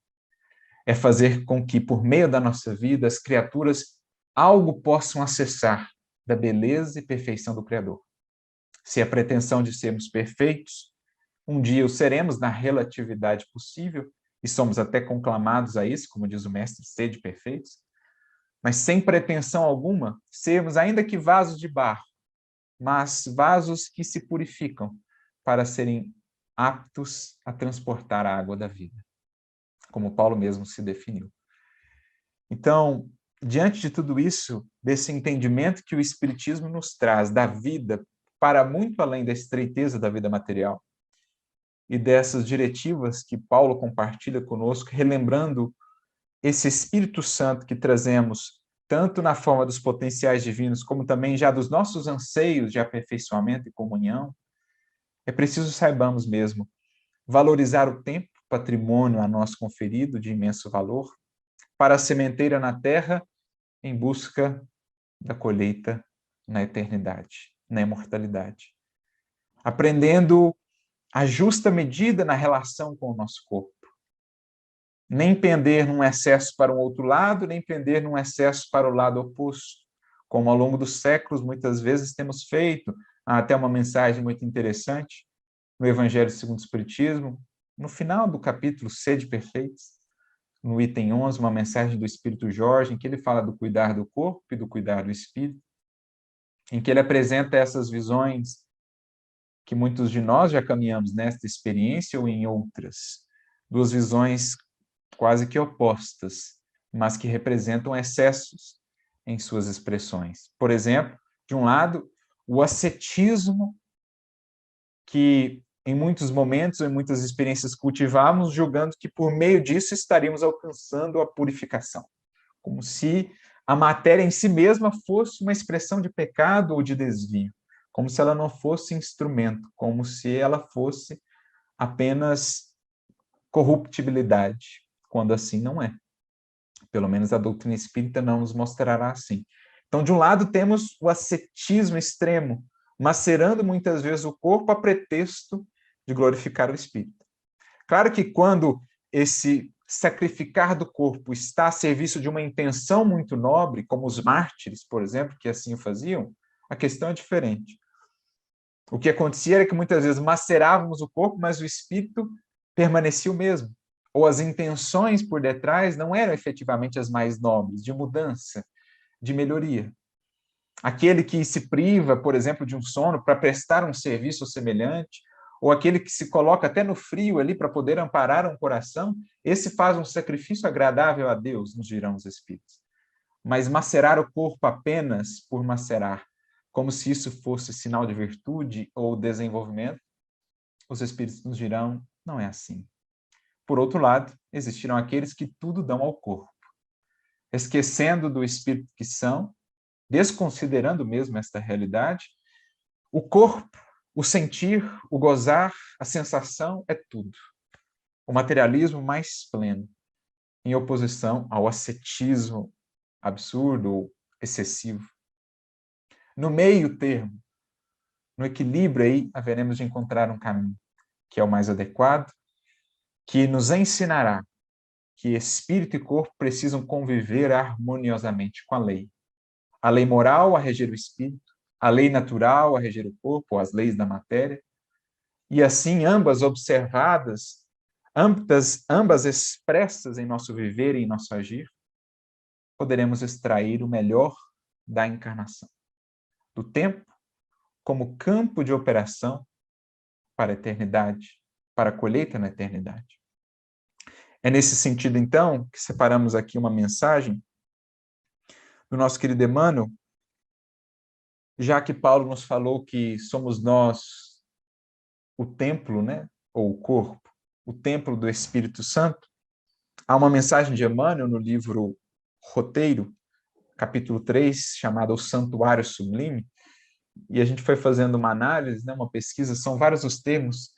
é fazer com que, por meio da nossa vida, as criaturas algo possam acessar da beleza e perfeição do Criador. Se a pretensão de sermos perfeitos, um dia o seremos na relatividade possível, e somos até conclamados a isso, como diz o mestre, sede perfeitos, mas sem pretensão alguma, sermos ainda que vasos de barro, mas vasos que se purificam para serem aptos a transportar a água da vida, como Paulo mesmo se definiu. Então, diante de tudo isso, desse entendimento que o Espiritismo nos traz da vida para muito além da estreiteza da vida material, e dessas diretivas que Paulo compartilha conosco, relembrando esse Espírito Santo que trazemos tanto na forma dos potenciais divinos, como também já dos nossos anseios de aperfeiçoamento e comunhão, é preciso saibamos mesmo valorizar o tempo, patrimônio a nós conferido de imenso valor, para a sementeira na terra, em busca da colheita na eternidade, na imortalidade. Aprendendo a justa medida na relação com o nosso corpo. Nem pender num excesso para um outro lado, nem pender num excesso para o lado oposto, como ao longo dos séculos muitas vezes temos feito. Há até uma mensagem muito interessante no Evangelho segundo o Espiritismo, no final do capítulo Sede Perfeitos, no item 11, uma mensagem do Espírito Jorge, em que ele fala do cuidar do corpo e do cuidar do espírito, em que ele apresenta essas visões que muitos de nós já caminhamos nesta experiência ou em outras, duas visões quase que opostas, mas que representam excessos em suas expressões. Por exemplo, de um lado, o ascetismo que em muitos momentos, em muitas experiências cultivamos, julgando que por meio disso estaríamos alcançando a purificação, como se a matéria em si mesma fosse uma expressão de pecado ou de desvio, como se ela não fosse instrumento, como se ela fosse apenas corruptibilidade, quando assim não é. Pelo menos a doutrina espírita não nos mostrará assim. Então, de um lado, temos o ascetismo extremo, macerando muitas vezes o corpo a pretexto de glorificar o espírito. Claro que quando esse sacrificar do corpo está a serviço de uma intenção muito nobre, como os mártires, por exemplo, que assim o faziam, a questão é diferente. O que acontecia era que muitas vezes macerávamos o corpo, mas o espírito permanecia o mesmo. Ou as intenções por detrás não eram efetivamente as mais nobres, de mudança, de melhoria. Aquele que se priva, por exemplo, de um sono para prestar um serviço semelhante, ou aquele que se coloca até no frio ali para poder amparar um coração, esse faz um sacrifício agradável a Deus, nos dirão os espíritos. Mas macerar o corpo apenas por macerar, como se isso fosse sinal de virtude ou desenvolvimento, os espíritos nos dirão, não é assim. Por outro lado, existirão aqueles que tudo dão ao corpo, esquecendo do espírito que são, desconsiderando mesmo esta realidade. O corpo, o sentir, o gozar, a sensação é tudo. O materialismo mais pleno, em oposição ao ascetismo absurdo ou excessivo. No meio termo, no equilíbrio aí, haveremos de encontrar um caminho que é o mais adequado, que nos ensinará que espírito e corpo precisam conviver harmoniosamente com a lei. A lei moral a reger o espírito, a lei natural a reger o corpo, as leis da matéria, e assim ambas observadas, ambas expressas em nosso viver e em nosso agir, poderemos extrair o melhor da encarnação, do tempo como campo de operação para a eternidade, para a colheita na eternidade. É nesse sentido, então, que separamos aqui uma mensagem do nosso querido Emmanuel, já que Paulo nos falou que somos nós o templo, né, ou o corpo, o templo do Espírito Santo, há uma mensagem de Emmanuel no livro Roteiro, capítulo 3, chamado O Santuário Sublime, e a gente foi fazendo uma análise, né, uma pesquisa, são vários os termos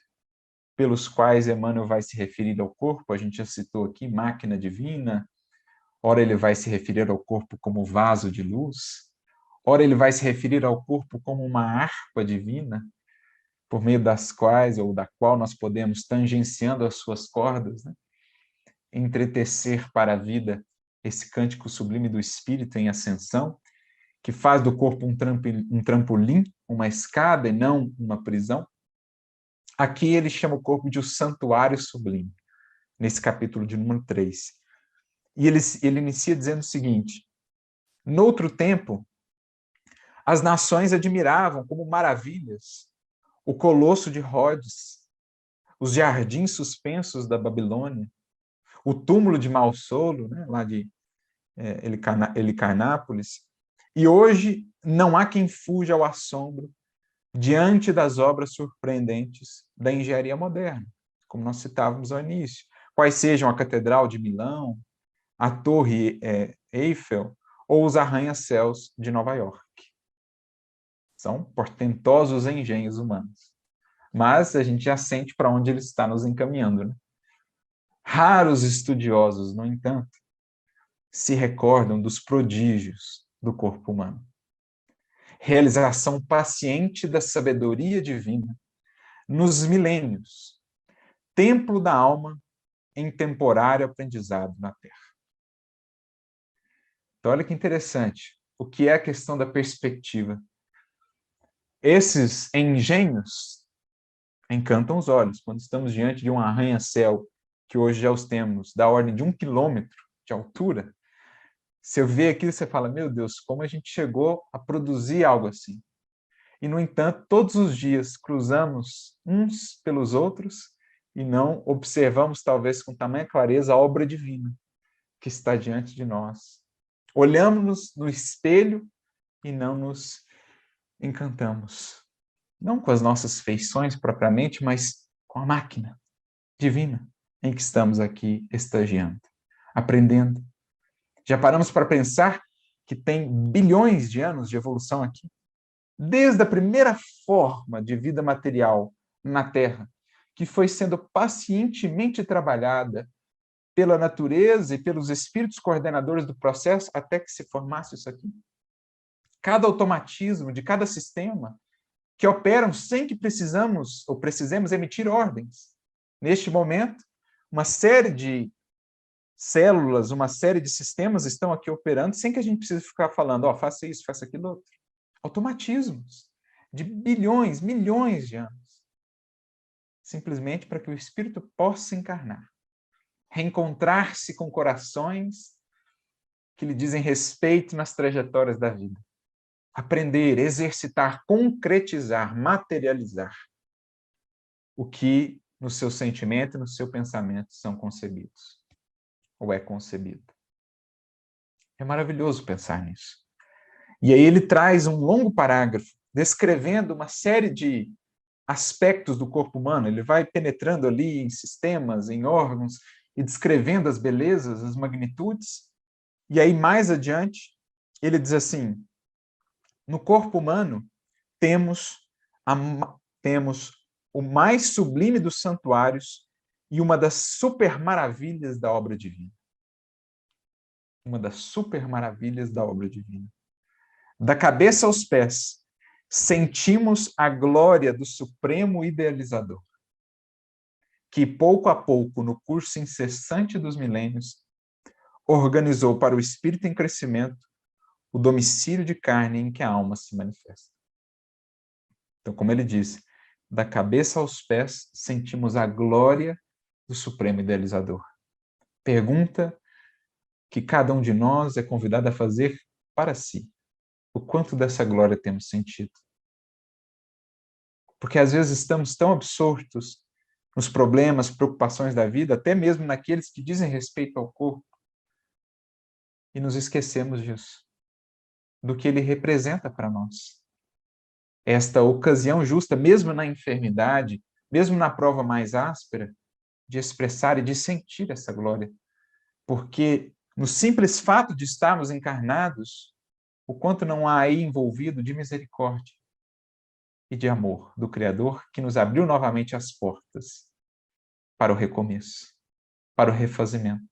pelos quais Emmanuel vai se referir ao corpo, a gente já citou aqui, máquina divina, ora ele vai se referir ao corpo como vaso de luz, ora ele vai se referir ao corpo como uma harpa divina, por meio das quais ou da qual nós podemos, tangenciando as suas cordas, né, entretecer para a vida esse cântico sublime do Espírito em ascensão, que faz do corpo um trampolim, uma escada e não uma prisão. Aqui ele chama o corpo de o santuário sublime, nesse capítulo de número 3. E ele inicia dizendo o seguinte: noutro tempo, as nações admiravam como maravilhas o colosso de Rhodes, os jardins suspensos da Babilônia, o túmulo de Malsolo, né, lá de Helicarnápolis, e hoje não há quem fuja ao assombro diante das obras surpreendentes da engenharia moderna, como nós citávamos ao início, quais sejam a Catedral de Milão, a Torre Eiffel ou os arranha-céus de Nova York. São portentosos engenhos humanos. Mas a gente já sente para onde ele está nos encaminhando, né? Raros estudiosos, no entanto, se recordam dos prodígios do corpo humano. Realização paciente da sabedoria divina nos milênios, templo da alma em temporário aprendizado na Terra. Então, olha que interessante. O que é a questão da perspectiva? Esses engenhos encantam os olhos. Quando estamos diante de um arranha-céu, que hoje já os temos, da ordem de 1 quilômetro de altura, você vê aquilo e você fala, meu Deus, como a gente chegou a produzir algo assim. E, no entanto, todos os dias cruzamos uns pelos outros e não observamos, talvez com tamanha clareza, a obra divina que está diante de nós. Olhamos no espelho e não nos encantamos. Não com as nossas feições propriamente, mas com a máquina divina em que estamos aqui estagiando, aprendendo. Já paramos para pensar que tem bilhões de anos de evolução aqui? Desde a primeira forma de vida material na Terra, que foi sendo pacientemente trabalhada pela natureza e pelos espíritos coordenadores do processo até que se formasse isso aqui. Cada automatismo de cada sistema que operam sem que precisemos emitir ordens. Neste momento, uma série de células, uma série de sistemas estão aqui operando sem que a gente precise ficar falando, faça isso, faça aquilo outro. Automatismos de bilhões, milhões de anos. Simplesmente para que o espírito possa encarnar. Reencontrar-se com corações que lhe dizem respeito nas trajetórias da vida. Aprender, exercitar, concretizar, materializar o que no seu sentimento e no seu pensamento são concebidos, ou é concebido. É maravilhoso pensar nisso. E aí ele traz um longo parágrafo descrevendo uma série de aspectos do corpo humano. Ele vai penetrando ali em sistemas, em órgãos, e descrevendo as belezas, as magnitudes. E aí, mais adiante, ele diz assim, no corpo humano temos o mais sublime dos santuários e uma das super maravilhas da obra divina. Uma das super maravilhas da obra divina. Da cabeça aos pés, sentimos a glória do Supremo Idealizador, que pouco a pouco, no curso incessante dos milênios, organizou para o espírito em crescimento o domicílio de carne em que a alma se manifesta. Então, como ele diz, da cabeça aos pés, sentimos a glória do Supremo Idealizador. Pergunta que cada um de nós é convidado a fazer para si. O quanto dessa glória temos sentido? Porque às vezes estamos tão absortos nos problemas, preocupações da vida, até mesmo naqueles que dizem respeito ao corpo, e nos esquecemos disso, do que ele representa para nós. Esta ocasião justa, mesmo na enfermidade, mesmo na prova mais áspera, de expressar e de sentir essa glória. Porque no simples fato de estarmos encarnados, o quanto não há aí envolvido de misericórdia e de amor do Criador, que nos abriu novamente as portas para o recomeço, para o refazimento.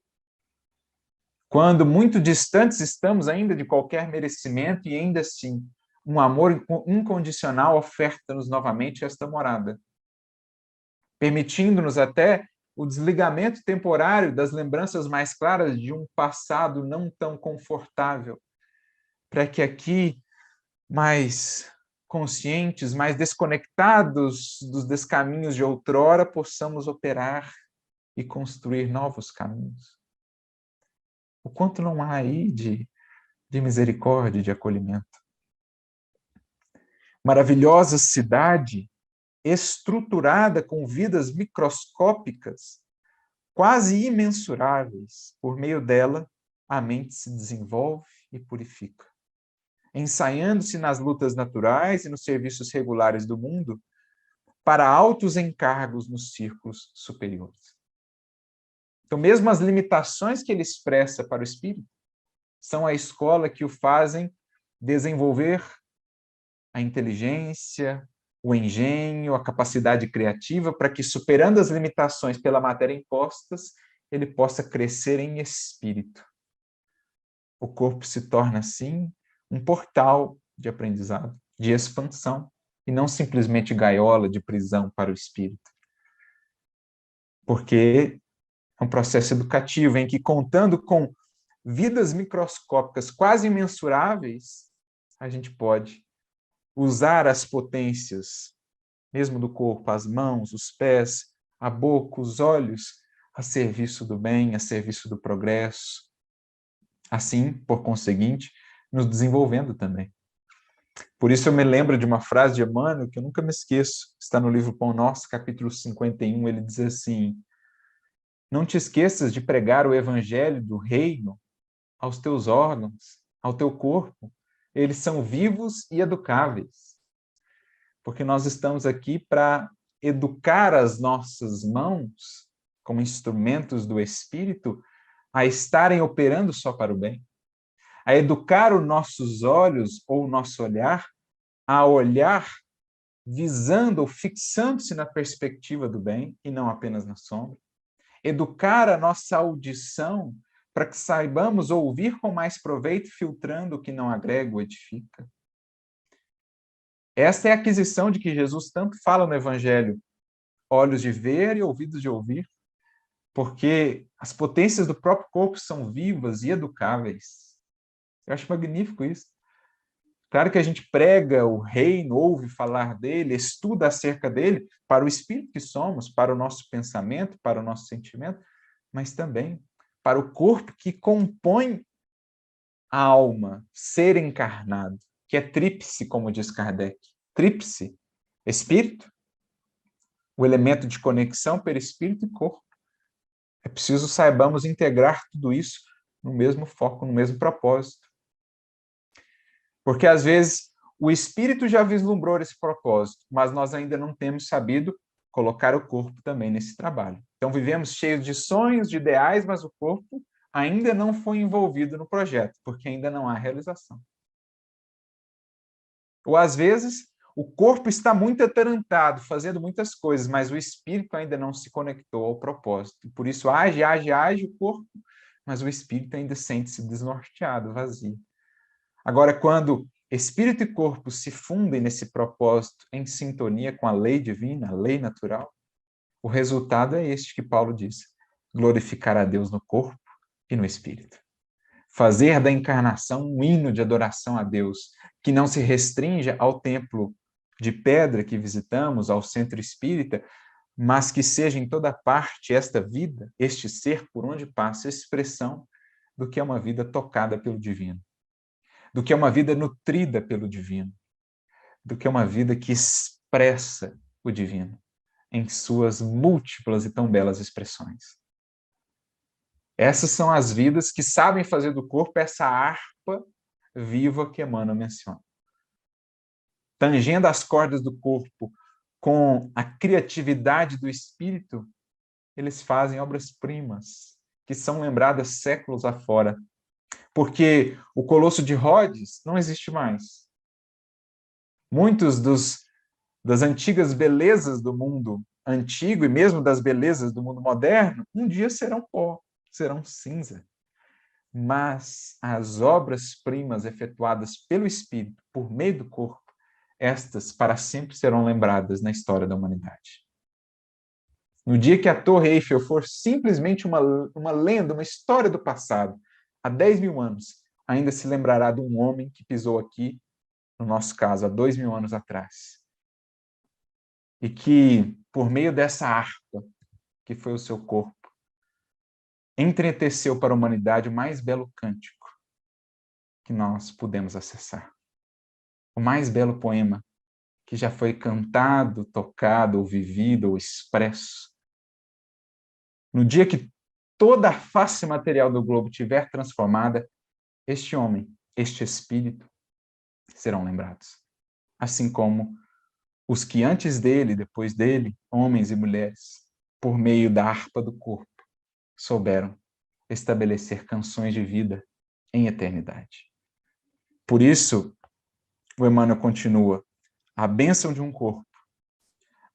Quando muito distantes estamos ainda de qualquer merecimento e ainda assim um amor incondicional oferta-nos novamente esta morada, permitindo-nos até o desligamento temporário das lembranças mais claras de um passado não tão confortável, para que aqui, mais conscientes, mais desconectados dos descaminhos de outrora, possamos operar e construir novos caminhos. O quanto não há aí de misericórdia, de acolhimento. Maravilhosa cidade, estruturada com vidas microscópicas, quase imensuráveis. Por meio dela, a mente se desenvolve e purifica. Ensaiando-se nas lutas naturais e nos serviços regulares do mundo, para altos encargos nos círculos superiores. Então, mesmo as limitações que ele expressa para o espírito, são a escola que o fazem desenvolver a inteligência, o engenho, a capacidade criativa, para que, superando as limitações pela matéria impostas, ele possa crescer em espírito. O corpo se torna, assim, um portal de aprendizado, de expansão, e não simplesmente gaiola de prisão para o espírito. Porque é um processo educativo em que, contando com vidas microscópicas quase imensuráveis, a gente pode usar as potências, mesmo do corpo, as mãos, os pés, a boca, os olhos, a serviço do bem, a serviço do progresso. Assim, por conseguinte, nos desenvolvendo também. Por isso eu me lembro de uma frase de Emmanuel que eu nunca me esqueço. Está no livro Pão Nosso, capítulo 51, ele diz assim: não te esqueças de pregar o evangelho do reino aos teus órgãos, ao teu corpo. Eles são vivos e educáveis. Porque nós estamos aqui para educar as nossas mãos, como instrumentos do Espírito, a estarem operando só para o bem. A educar os nossos olhos ou o nosso olhar, a olhar visando ou fixando-se na perspectiva do bem e não apenas na sombra. Educar a nossa audição para que saibamos ouvir com mais proveito, filtrando o que não agrega ou edifica. Esta é a aquisição de que Jesus tanto fala no Evangelho: olhos de ver e ouvidos de ouvir, porque as potências do próprio corpo são vivas e educáveis. Eu acho magnífico isso. Claro que a gente prega o reino, ouve falar dele, estuda acerca dele, para o espírito que somos, para o nosso pensamento, para o nosso sentimento, mas também para o corpo que compõe a alma, ser encarnado, que é tríplice, como diz Kardec. Tríplice, espírito, o elemento de conexão perispírito e corpo. É preciso saibamos integrar tudo isso no mesmo foco, no mesmo propósito. Porque, às vezes, o espírito já vislumbrou esse propósito, mas nós ainda não temos sabido colocar o corpo também nesse trabalho. Então, vivemos cheios de sonhos, de ideais, mas o corpo ainda não foi envolvido no projeto, porque ainda não há realização. Ou, às vezes, o corpo está muito atarantado, fazendo muitas coisas, mas o espírito ainda não se conectou ao propósito. Por isso, age o corpo, mas o espírito ainda sente-se desnorteado, vazio. Agora, quando espírito e corpo se fundem nesse propósito em sintonia com a lei divina, a lei natural, o resultado é este que Paulo diz: glorificar a Deus no corpo e no espírito. Fazer da encarnação um hino de adoração a Deus, que não se restrinja ao templo de pedra que visitamos, ao centro espírita, mas que seja em toda parte esta vida, este ser por onde passa, expressão do que é uma vida tocada pelo divino, do que é uma vida nutrida pelo divino, do que é uma vida que expressa o divino em suas múltiplas e tão belas expressões. Essas são as vidas que sabem fazer do corpo essa harpa viva que Emmanuel menciona. Tangendo as cordas do corpo com a criatividade do espírito, eles fazem obras-primas que são lembradas séculos afora. Porque o Colosso de Rhodes não existe mais. Muitos das antigas belezas do mundo antigo e mesmo das belezas do mundo moderno, um dia serão pó, serão cinza. Mas as obras-primas efetuadas pelo Espírito, por meio do corpo, estas para sempre serão lembradas na história da humanidade. No dia que a Torre Eiffel for simplesmente uma lenda, uma história do passado, há 10 mil anos, ainda se lembrará de um homem que pisou aqui, no nosso caso, há 2 mil anos atrás. E que, por meio dessa harpa, que foi o seu corpo, entreteceu para a humanidade o mais belo cântico que nós pudemos acessar. O mais belo poema que já foi cantado, tocado, ou vivido, ou expresso. No dia que toda a face material do globo estiver transformada, este homem, este espírito, serão lembrados. Assim como os que antes dele, depois dele, homens e mulheres, por meio da harpa do corpo, souberam estabelecer canções de vida em eternidade. Por isso, o Emmanuel continua, a bênção de um corpo,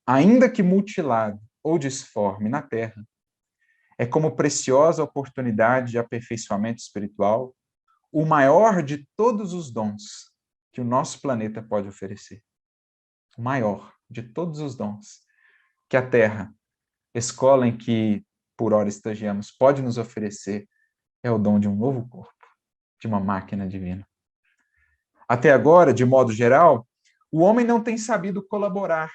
ainda que mutilado ou disforme na terra, é como preciosa oportunidade de aperfeiçoamento espiritual, o maior de todos os dons que o nosso planeta pode oferecer. O maior de todos os dons que a Terra, escola em que por hora estagiamos, pode nos oferecer é o dom de um novo corpo, de uma máquina divina. Até agora, de modo geral, o homem não tem sabido colaborar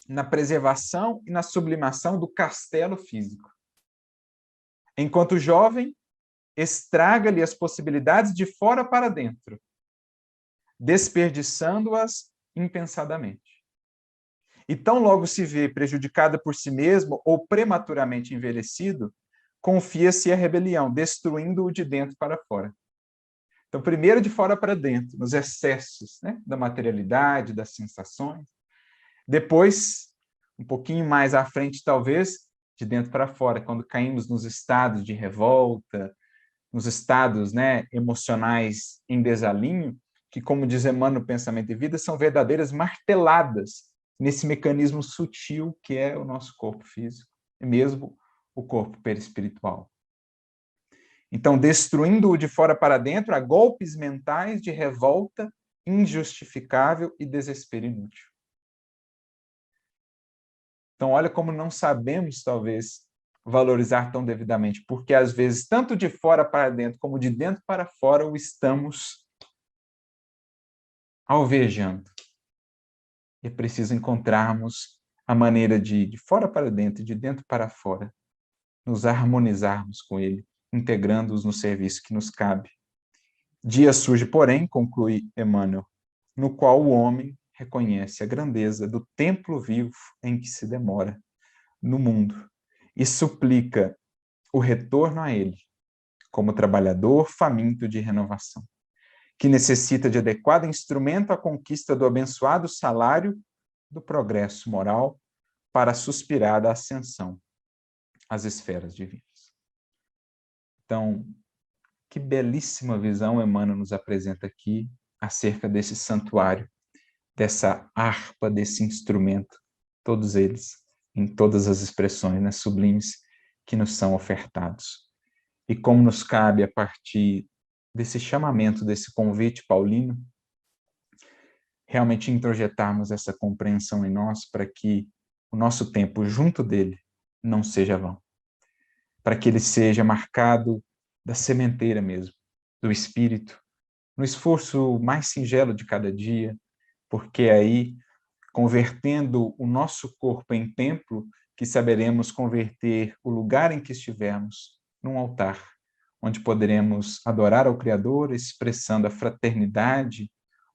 na preservação e na sublimação do castelo físico. Enquanto jovem, estraga-lhe as possibilidades de fora para dentro, desperdiçando-as impensadamente. E tão logo se vê prejudicada por si mesmo ou prematuramente envelhecido, confia-se à rebelião, destruindo-o de dentro para fora. Então, primeiro de fora para dentro, nos excessos, né, da materialidade, das sensações. Depois, um pouquinho mais à frente, talvez, de dentro para fora, quando caímos nos estados de revolta, nos estados, né, emocionais em desalinho, que, como diz Emmanuel no Pensamento e Vida, são verdadeiras marteladas nesse mecanismo sutil que é o nosso corpo físico, e mesmo o corpo perispiritual. Então, destruindo-o de fora para dentro a golpes mentais de revolta injustificável e desespero inútil. Então, olha como não sabemos, talvez, valorizar tão devidamente, porque, às vezes, tanto de fora para dentro como de dentro para fora, o estamos alvejando. E é preciso encontrarmos a maneira de fora para dentro e de dentro para fora, nos harmonizarmos com ele, integrando-os no serviço que nos cabe. Dia surge, porém, conclui Emmanuel, no qual o homem reconhece a grandeza do templo vivo em que se demora no mundo e suplica o retorno a ele, como trabalhador faminto de renovação, que necessita de adequado instrumento à conquista do abençoado salário do progresso moral para suspirar da ascensão às esferas divinas. Então, que belíssima visão Emmanuel nos apresenta aqui acerca desse santuário, dessa harpa, desse instrumento, todos eles, em todas as expressões, né, sublimes que nos são ofertados. E como nos cabe, a partir desse chamamento, desse convite paulino, realmente introjetarmos essa compreensão em nós para que o nosso tempo junto dele não seja vão. Para que ele seja marcado da sementeira mesmo, do Espírito, no esforço mais singelo de cada dia, porque aí, convertendo o nosso corpo em templo, que saberemos converter o lugar em que estivermos num altar, onde poderemos adorar ao Criador, expressando a fraternidade,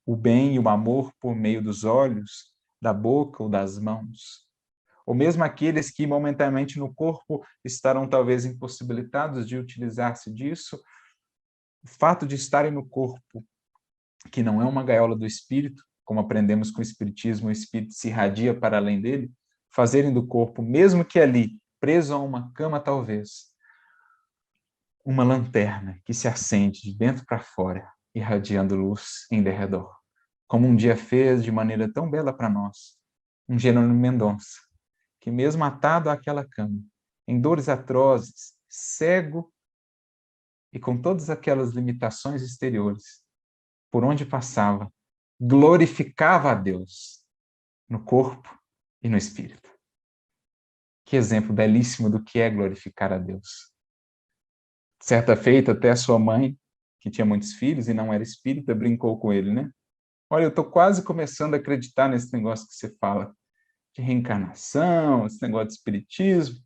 o bem e o amor por meio dos olhos, da boca ou das mãos. Ou mesmo aqueles que momentaneamente no corpo estarão talvez impossibilitados de utilizar-se disso, o fato de estarem no corpo, que não é uma gaiola do espírito, como aprendemos com o espiritismo, o espírito se irradia para além dele, fazerem do corpo, mesmo que ali, preso a uma cama talvez, uma lanterna que se acende de dentro para fora, irradiando luz em derredor. Como um dia fez de maneira tão bela para nós, um Jerônimo Mendonça, que mesmo atado àquela cama, em dores atrozes, cego e com todas aquelas limitações exteriores, por onde passava, glorificava a Deus no corpo e no espírito. Que exemplo belíssimo do que é glorificar a Deus. Certa feita, até a sua mãe, que tinha muitos filhos e não era espírita, brincou com ele, né? Olha, eu estou quase começando a acreditar nesse negócio que você fala de reencarnação, esse negócio de espiritismo.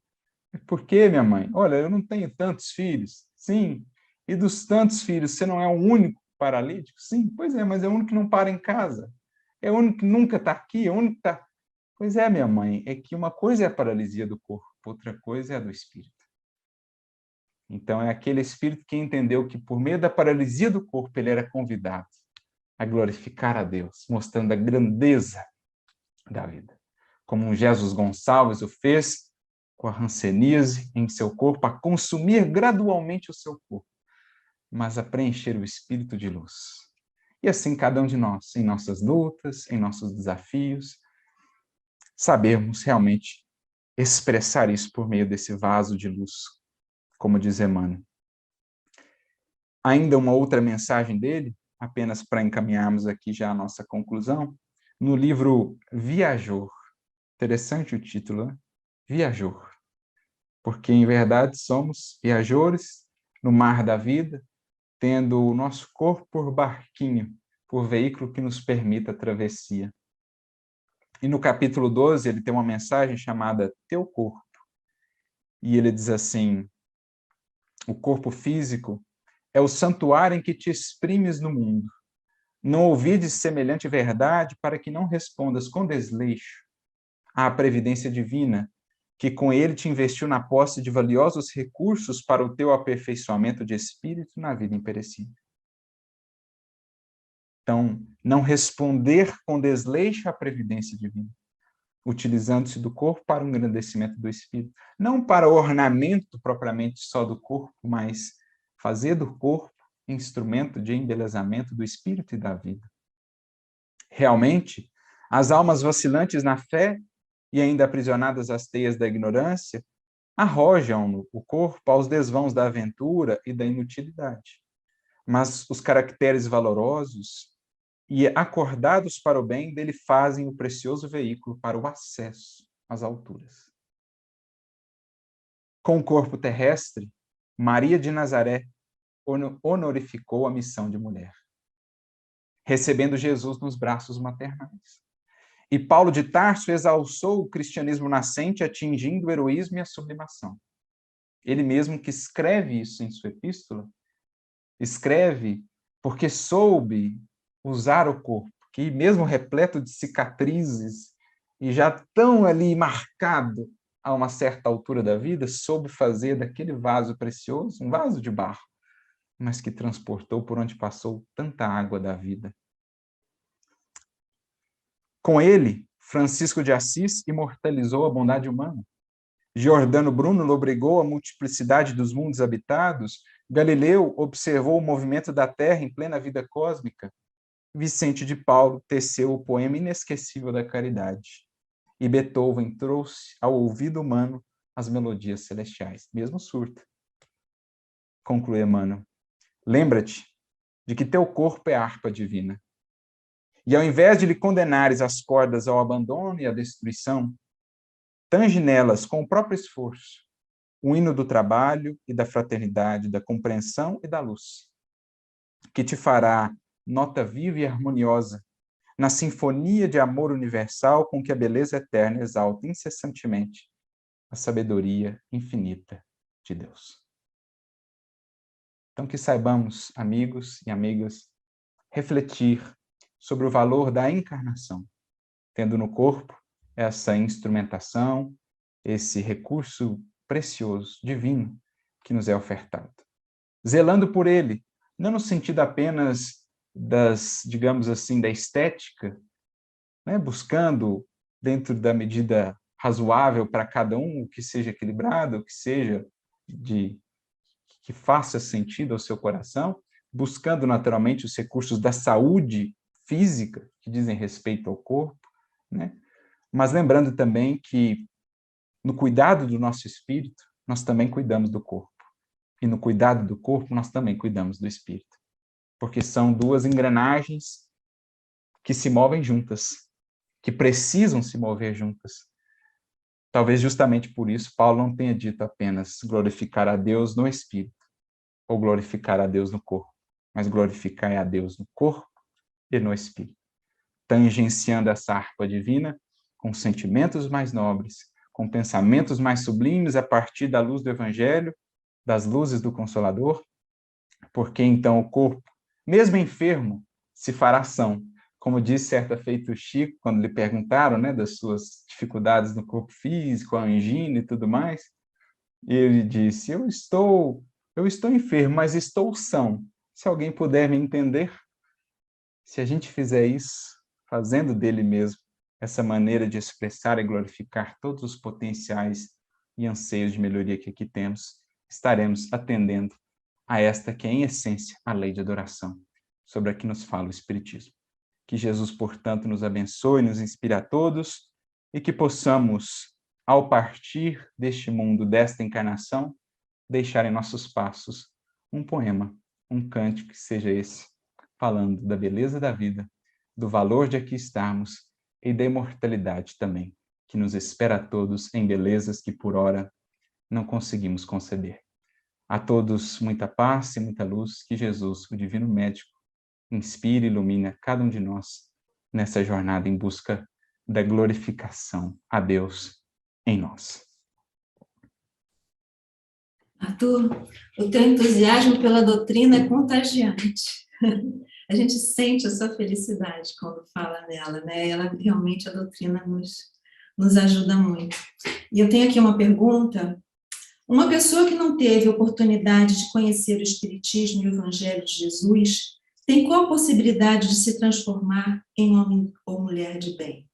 Por quê, minha mãe? Olha, eu não tenho tantos filhos. Sim. E dos tantos filhos, você não é o único paralítico? Sim. Pois é, mas é o único que não para em casa. É o único que nunca está aqui, é o único que está... Pois é, minha mãe, é que uma coisa é a paralisia do corpo, outra coisa é a do espírito. Então, é aquele espírito que entendeu que, por meio da paralisia do corpo, ele era convidado a glorificar a Deus, mostrando a grandeza da vida. Como um Jesus Gonçalves o fez com a hanseníase em seu corpo, a consumir gradualmente o seu corpo, mas a preencher o espírito de luz. E assim cada um de nós, em nossas lutas, em nossos desafios, sabermos realmente expressar isso por meio desse vaso de luz, como diz Emmanuel. Ainda uma outra mensagem dele, apenas para encaminharmos aqui já a nossa conclusão, no livro Viajor. Interessante o título, né? Viajor. Porque, em verdade, somos viajores no mar da vida, tendo o nosso corpo por barquinho, por veículo que nos permita a travessia. E no capítulo 12, ele tem uma mensagem chamada Teu Corpo. E ele diz assim, o corpo físico é o santuário em que te exprimes no mundo. Não ouvides semelhante verdade para que não respondas com desleixo à previdência divina, que com ele te investiu na posse de valiosos recursos para o teu aperfeiçoamento de espírito na vida imperecível. Então, não responder com desleixo à previdência divina, utilizando-se do corpo para o engrandecimento do espírito, não para ornamento propriamente só do corpo, mas fazer do corpo instrumento de embelezamento do espírito e da vida. Realmente, as almas vacilantes na fé e ainda aprisionadas às teias da ignorância, arrojam o corpo aos desvãos da aventura e da inutilidade. Mas os caracteres valorosos e acordados para o bem dele fazem o precioso veículo para o acesso às alturas. Com o corpo terrestre, Maria de Nazaré honorificou a missão de mulher, recebendo Jesus nos braços maternais. E Paulo de Tarso exalçou o cristianismo nascente, atingindo o heroísmo e a sublimação. Ele mesmo que escreve isso em sua epístola, escreve porque soube usar o corpo, que mesmo repleto de cicatrizes e já tão ali marcado a uma certa altura da vida, soube fazer daquele vaso precioso, um vaso de barro, mas que transportou por onde passou tanta água da vida. Com ele, Francisco de Assis imortalizou a bondade humana. Giordano Bruno lobregou a multiplicidade dos mundos habitados. Galileu observou o movimento da Terra em plena vida cósmica. Vicente de Paulo teceu o poema inesquecível da caridade. E Beethoven trouxe ao ouvido humano as melodias celestiais, mesmo surdo. Conclui Emmanuel. Lembra-te de que teu corpo é harpa divina. E ao invés de lhe condenares as cordas ao abandono e à destruição, tange nelas com o próprio esforço o hino do trabalho e da fraternidade, da compreensão e da luz, que te fará nota viva e harmoniosa na sinfonia de amor universal com que a beleza eterna exalta incessantemente a sabedoria infinita de Deus. Então, que saibamos, amigos e amigas, refletir sobre o valor da encarnação, tendo no corpo essa instrumentação, esse recurso precioso, divino, que nos é ofertado. Zelando por ele, não no sentido apenas das, digamos assim, da estética, né? Buscando, dentro da medida razoável para cada um, o que seja equilibrado, o que seja que faça sentido ao seu coração, buscando naturalmente os recursos da saúde física, que dizem respeito ao corpo, né? Mas lembrando também que no cuidado do nosso espírito, nós também cuidamos do corpo. E no cuidado do corpo, nós também cuidamos do espírito. Porque são duas engrenagens que se movem juntas, que precisam se mover juntas, Talvez justamente por isso Paulo não tenha dito apenas glorificar a Deus no espírito, ou glorificar a Deus no corpo, mas glorificar a Deus no corpo e no espírito, tangenciando essa harpa divina com sentimentos mais nobres, com pensamentos mais sublimes a partir da luz do Evangelho, das luzes do Consolador, porque então o corpo, mesmo enfermo, se fará são. Como disse certa feita o Chico, quando lhe perguntaram, né, das suas dificuldades no corpo físico, a angina e tudo mais, e ele disse, eu estou enfermo, mas estou são. Se alguém puder me entender, se a gente fizer isso, fazendo dele mesmo essa maneira de expressar e glorificar todos os potenciais e anseios de melhoria que aqui temos, estaremos atendendo a esta que é, em essência, a lei de adoração, sobre a que nos fala o Espiritismo. Que Jesus, portanto, nos abençoe, nos inspire a todos, e que possamos, ao partir deste mundo, desta encarnação, deixar em nossos passos um poema, um cântico que seja esse, falando da beleza da vida, do valor de aqui estarmos e da imortalidade também, que nos espera a todos em belezas que por ora não conseguimos conceber. A todos muita paz e muita luz, que Jesus, o Divino Médico, inspire e ilumine cada um de nós nessa jornada em busca da glorificação a Deus em nós. Arthur, o teu entusiasmo pela doutrina é contagiante. A gente sente a sua felicidade quando fala nela, né? Ela realmente, a doutrina nos ajuda muito. E eu tenho aqui uma pergunta. Uma pessoa que não teve oportunidade de conhecer o Espiritismo e o Evangelho de Jesus, tem qual possibilidade de se transformar em homem ou mulher de bem?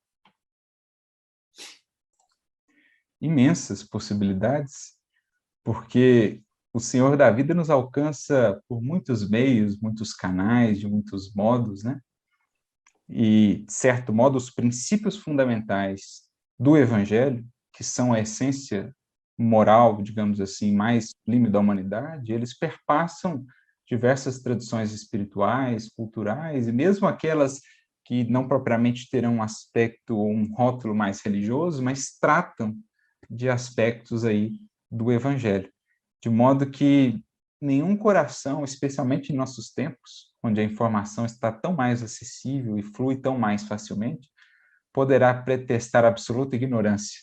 Imensas possibilidades, porque o Senhor da vida nos alcança por muitos meios, muitos canais, de muitos modos, né? E, de certo modo, os princípios fundamentais do Evangelho, que são a essência moral, digamos assim, mais sublime da humanidade, eles perpassam diversas tradições espirituais, culturais, e mesmo aquelas que não propriamente terão um aspecto ou um rótulo mais religioso, mas tratam de aspectos aí do Evangelho. De modo que nenhum coração, especialmente em nossos tempos, onde a informação está tão mais acessível e flui tão mais facilmente, poderá pretextar absoluta ignorância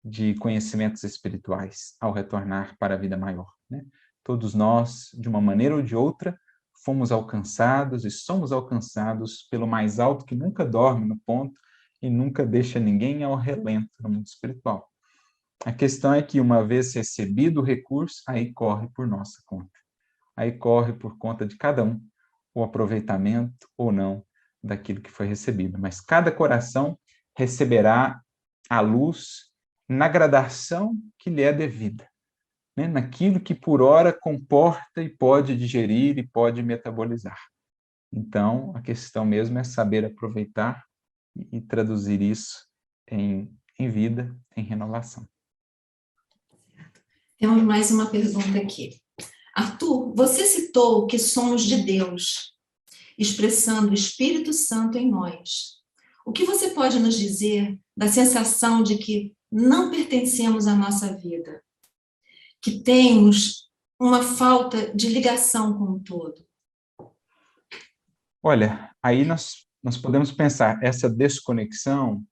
de conhecimentos espirituais ao retornar para a vida maior, né? Todos nós, de uma maneira ou de outra, fomos alcançados e somos alcançados pelo mais alto que nunca dorme no ponto e nunca deixa ninguém ao relento no mundo espiritual. A questão é que, uma vez recebido o recurso, aí corre por nossa conta. Aí corre por conta de cada um o aproveitamento ou não daquilo que foi recebido. Mas cada coração receberá a luz na gradação que lhe é devida, né? Naquilo que por hora comporta e pode digerir e pode metabolizar. Então, a questão mesmo é saber aproveitar e traduzir isso em vida, em renovação. Temos mais uma pergunta aqui. Arthur, você citou que somos de Deus, expressando o Espírito Santo em nós. O que você pode nos dizer da sensação de que não pertencemos à nossa vida, que temos uma falta de ligação com o todo? Olha, aí nós podemos pensar, essa desconexão,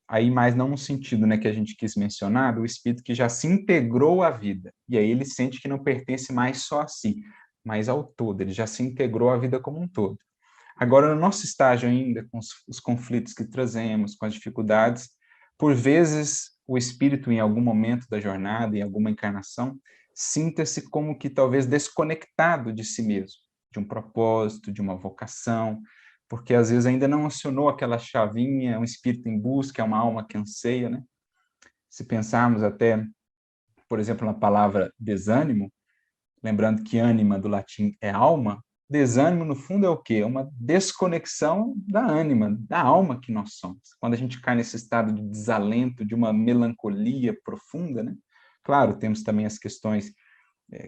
aí mais não no sentido, né, que a gente quis mencionar, do espírito que já se integrou à vida, e aí ele sente que não pertence mais só a si, mas ao todo, ele já se integrou à vida como um todo. Agora, no nosso estágio ainda, com os conflitos que trazemos, com as dificuldades, por vezes o espírito, em algum momento da jornada, em alguma encarnação, sinta-se como que talvez desconectado de si mesmo, de um propósito, de uma vocação, porque às vezes ainda não acionou aquela chavinha, um espírito em busca, é uma alma que anseia, né? Se pensarmos até, por exemplo, na palavra desânimo, lembrando que ânima do latim é alma, desânimo no fundo é o quê? É uma desconexão da ânima, da alma que nós somos. Quando a gente cai nesse estado de desalento, de uma melancolia profunda, né? Claro, temos também as questões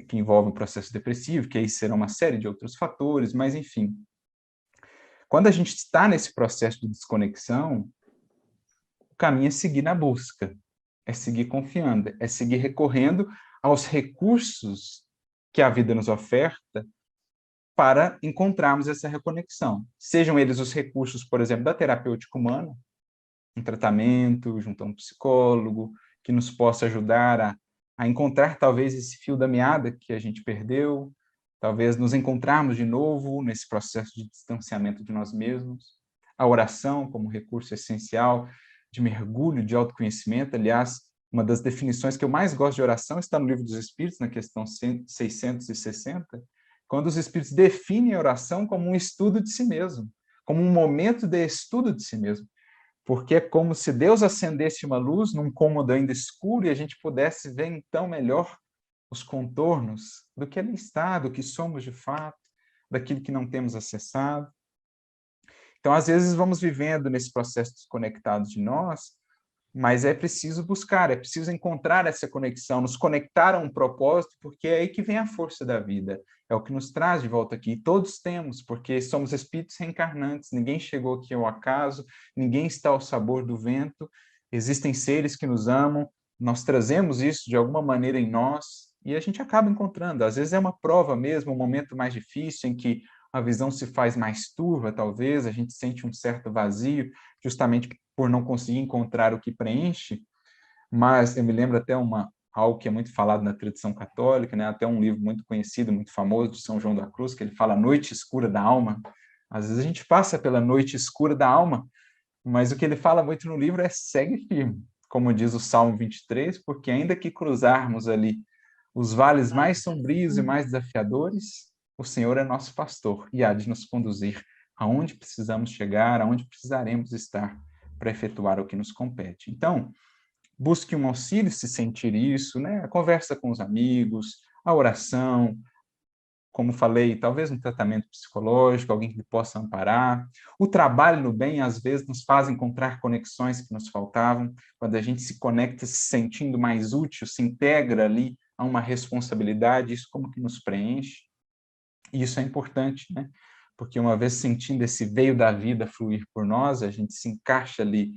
que envolvem o processo depressivo, que aí serão uma série de outros fatores, mas enfim. Quando a gente está nesse processo de desconexão, caminho é seguir na busca, é seguir confiando, é seguir recorrendo aos recursos que a vida nos oferta para encontrarmos essa reconexão. Sejam eles os recursos, por exemplo, da terapêutica humana, um tratamento, junto a um psicólogo, que nos possa ajudar a encontrar talvez esse fio da meada que a gente perdeu, talvez nos encontrarmos de novo nesse processo de distanciamento de nós mesmos. A oração como recurso essencial de mergulho, de autoconhecimento. Aliás, uma das definições que eu mais gosto de oração está no Livro dos Espíritos, na questão 660, quando os Espíritos definem a oração como um estudo de si mesmo, como um momento de estudo de si mesmo. Porque é como se Deus acendesse uma luz num cômodo ainda escuro e a gente pudesse ver então melhor os contornos do que ali está, do que somos de fato, daquilo que não temos acessado. Então, às vezes, vamos vivendo nesse processo desconectado de nós, mas é preciso buscar, é preciso encontrar essa conexão, nos conectar a um propósito, porque é aí que vem a força da vida, é o que nos traz de volta aqui. Todos temos, porque somos espíritos reencarnantes, ninguém chegou aqui ao acaso, ninguém está ao sabor do vento, existem seres que nos amam, nós trazemos isso de alguma maneira em nós, e a gente acaba encontrando. Às vezes é uma prova mesmo, um momento mais difícil, em que a visão se faz mais turva, talvez, a gente sente um certo vazio, justamente por não conseguir encontrar o que preenche, mas eu me lembro até algo que é muito falado na tradição católica, né? Até um livro muito conhecido, muito famoso, de São João da Cruz, que ele fala a noite escura da alma. Às vezes a gente passa pela noite escura da alma, mas o que ele fala muito no livro é segue firme, como diz o Salmo 23, porque ainda que cruzarmos ali os vales mais sombrios e mais desafiadores, o Senhor é nosso pastor e há de nos conduzir aonde precisamos chegar, aonde precisaremos estar para efetuar o que nos compete. Então, busque um auxílio se sentir isso, né? A conversa com os amigos, a oração, como falei, talvez um tratamento psicológico, alguém que lhe possa amparar. O trabalho no bem, às vezes, nos faz encontrar conexões que nos faltavam. Quando a gente se conecta se sentindo mais útil, se integra ali a uma responsabilidade, isso como que nos preenche. E isso é importante, né? Porque uma vez sentindo esse veio da vida fluir por nós, a gente se encaixa ali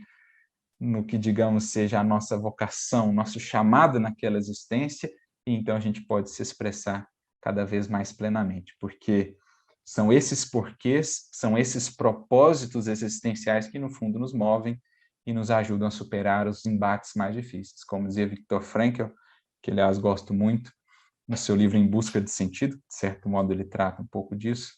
no que, digamos, seja a nossa vocação, nosso chamado naquela existência, e então a gente pode se expressar cada vez mais plenamente, porque são esses porquês, são esses propósitos existenciais que, no fundo, nos movem e nos ajudam a superar os embates mais difíceis. Como dizia Viktor Frankl, que, aliás, gosto muito, no seu livro Em Busca de Sentido, de certo modo ele trata um pouco disso,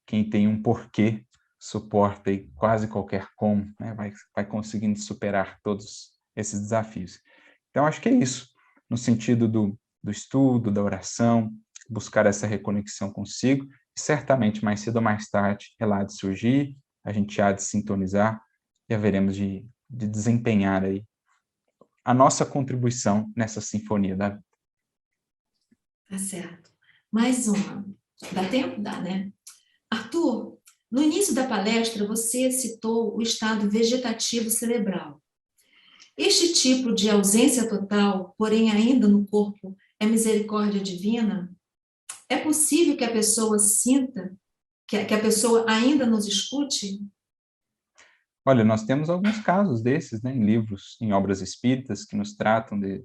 quem tem um porquê suporta aí quase qualquer como, né? vai conseguindo superar todos esses desafios. Então, acho que é isso, no sentido do estudo, da oração, buscar essa reconexão consigo, e certamente mais cedo ou mais tarde ela há de surgir, a gente há de sintonizar e haveremos de desempenhar aí a nossa contribuição nessa sinfonia da vida. Tá certo. Mais uma. Dá tempo? Dá, né? Arthur, no início da palestra você citou o estado vegetativo cerebral. Este tipo de ausência total, porém ainda no corpo, é misericórdia divina? É possível que a pessoa sinta, que a pessoa ainda nos escute? Olha, nós temos alguns casos desses, né, em livros, em obras espíritas, que nos tratam de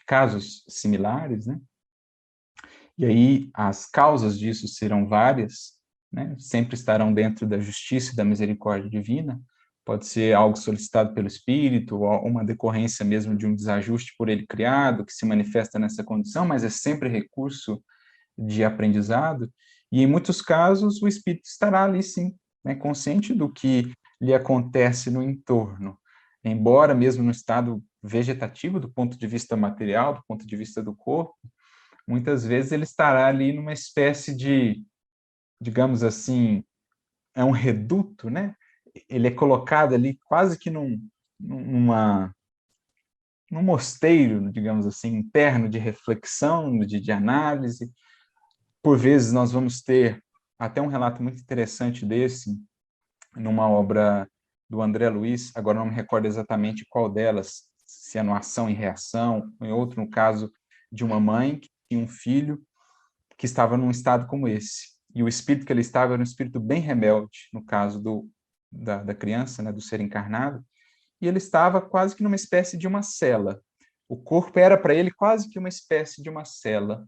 casos similares, né? E aí as causas disso serão várias, né? Sempre estarão dentro da justiça e da misericórdia divina. Pode ser algo solicitado pelo espírito, ou uma decorrência mesmo de um desajuste por ele criado, que se manifesta nessa condição, mas é sempre recurso de aprendizado. E em muitos casos o espírito estará ali, sim, né, consciente do que lhe acontece no entorno. Embora mesmo no estado vegetativo, do ponto de vista material, do ponto de vista do corpo, muitas vezes ele estará ali numa espécie de, digamos assim, é um reduto, né? Ele é colocado ali quase que num mosteiro, digamos assim, interno de reflexão, de análise. Por vezes nós vamos ter até um relato muito interessante desse, numa obra do André Luiz, agora não me recordo exatamente qual delas, se é no Ação e Reação, em outro, no caso de uma mãe que tinha um filho que estava num estado como esse. E o espírito que ele estava era um espírito bem rebelde, no caso da criança, né, do ser encarnado, e ele estava quase que numa espécie de uma cela. O corpo era para ele quase que uma espécie de uma cela,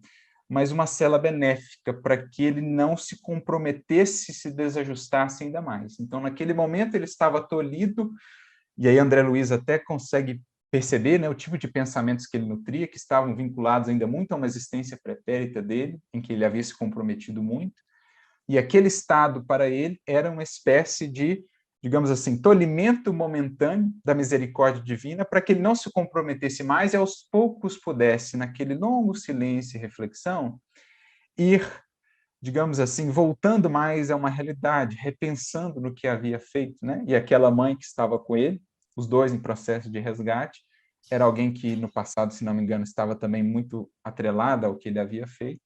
mas uma cela benéfica, para que ele não se comprometesse, se desajustasse ainda mais. Então, naquele momento, ele estava tolhido, e aí André Luiz até consegue perceber, né, o tipo de pensamentos que ele nutria, que estavam vinculados ainda muito a uma existência pretérita dele, em que ele havia se comprometido muito, e aquele estado para ele era uma espécie de, digamos assim, tolimento momentâneo da misericórdia divina, para que ele não se comprometesse mais e aos poucos pudesse, naquele longo silêncio e reflexão, ir, digamos assim, voltando mais a uma realidade, repensando no que havia feito, né? E aquela mãe que estava com ele, os dois em processo de resgate, era alguém que no passado, se não me engano, estava também muito atrelada ao que ele havia feito,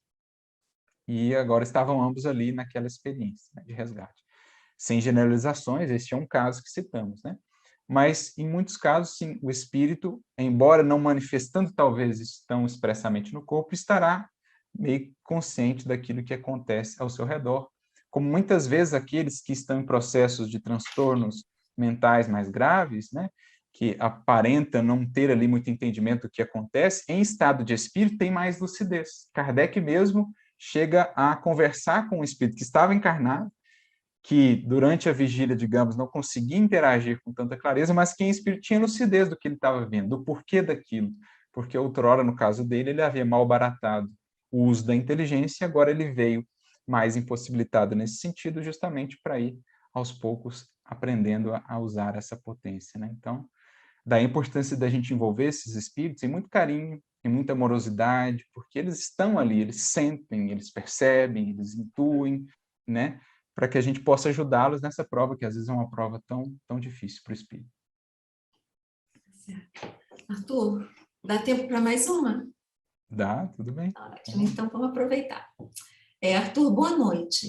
e agora estavam ambos ali naquela experiência, né, de resgate. Sem generalizações, este é um caso que citamos, né? Mas, em muitos casos, sim, o espírito, embora não manifestando talvez isso tão expressamente no corpo, estará meio consciente daquilo que acontece ao seu redor. Como muitas vezes aqueles que estão em processos de transtornos mentais mais graves, né, que aparentam não ter ali muito entendimento do que acontece, em estado de espírito tem mais lucidez. Kardec mesmo chega a conversar com o espírito que estava encarnado, que durante a vigília, digamos, não conseguia interagir com tanta clareza, mas que em espírito tinha lucidez do que ele estava vendo, do porquê daquilo. Porque outrora, no caso dele, ele havia malbaratado o uso da inteligência, e agora ele veio mais impossibilitado nesse sentido, justamente para ir, aos poucos, aprendendo a usar essa potência, né? Então, da importância da gente envolver esses espíritos em muito carinho, em muita amorosidade, porque eles estão ali, eles sentem, eles percebem, eles intuem, né? Para que a gente possa ajudá-los nessa prova, que às vezes é uma prova tão difícil para o espírito. Arthur, dá tempo para mais uma? Dá, tudo bem. Ótimo, então vamos aproveitar. Arthur, boa noite.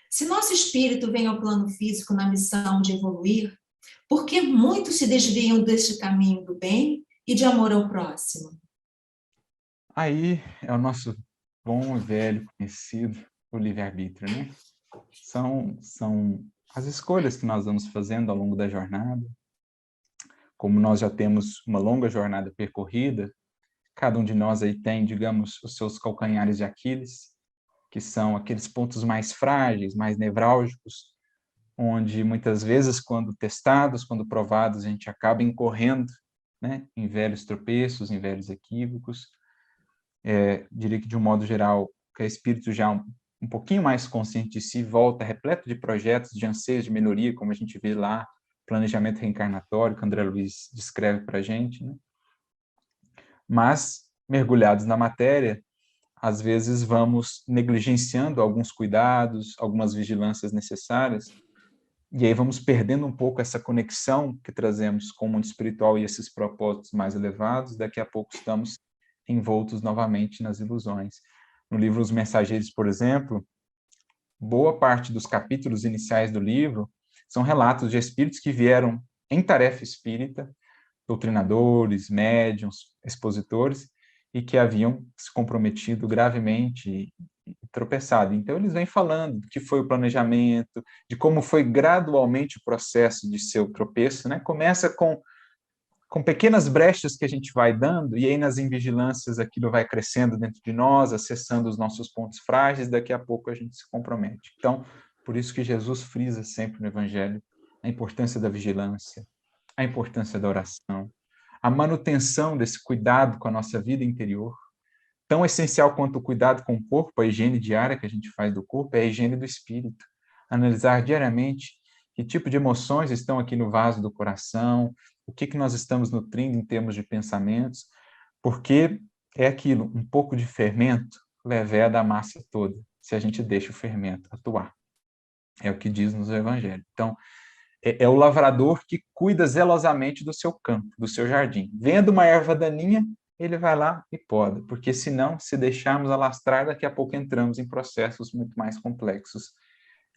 Se nosso espírito vem ao plano físico na missão de evoluir, por que muitos se desviam deste caminho do bem e de amor ao próximo? Aí é o nosso bom e velho conhecido, o livre-arbítrio, né? São as escolhas que nós vamos fazendo ao longo da jornada. Como nós já temos uma longa jornada percorrida, cada um de nós aí tem, digamos, os seus calcanhares de Aquiles, que são aqueles pontos mais frágeis, mais nevrálgicos, onde muitas vezes, quando testados, quando provados, a gente acaba incorrendo, né, em velhos tropeços, em velhos equívocos. Diria que, de um modo geral, que é espírito já um pouquinho mais consciente de si, volta repleto de projetos, de anseios de melhoria, como a gente vê lá, planejamento reencarnatório, que André Luiz descreve para a gente, né? Mas, mergulhados na matéria, às vezes vamos negligenciando alguns cuidados, algumas vigilâncias necessárias, e aí vamos perdendo um pouco essa conexão que trazemos com o mundo espiritual e esses propósitos mais elevados, daqui a pouco estamos envoltos novamente nas ilusões. No livro Os Mensageiros, por exemplo, boa parte dos capítulos iniciais do livro são relatos de espíritos que vieram em tarefa espírita, doutrinadores, médiuns, expositores, e que haviam se comprometido gravemente e tropeçado. Então, eles vêm falando do que foi o planejamento, de como foi gradualmente o processo de seu tropeço, né? Começa com pequenas brechas que a gente vai dando, e aí nas invigilâncias aquilo vai crescendo dentro de nós, acessando os nossos pontos frágeis, daqui a pouco a gente se compromete. Então, por isso que Jesus frisa sempre no Evangelho a importância da vigilância, a importância da oração, a manutenção desse cuidado com a nossa vida interior, tão essencial quanto o cuidado com o corpo, a higiene diária que a gente faz do corpo, é a higiene do espírito. Analisar diariamente que tipo de emoções estão aqui no vaso do coração, o que nós estamos nutrindo em termos de pensamentos, porque é aquilo, um pouco de fermento levéa da massa toda, se a gente deixa o fermento atuar. É o que diz nos Evangelhos. Então, é o lavrador que cuida zelosamente do seu campo, do seu jardim. Vendo uma erva daninha, ele vai lá e poda, porque senão, se deixarmos alastrar, daqui a pouco entramos em processos muito mais complexos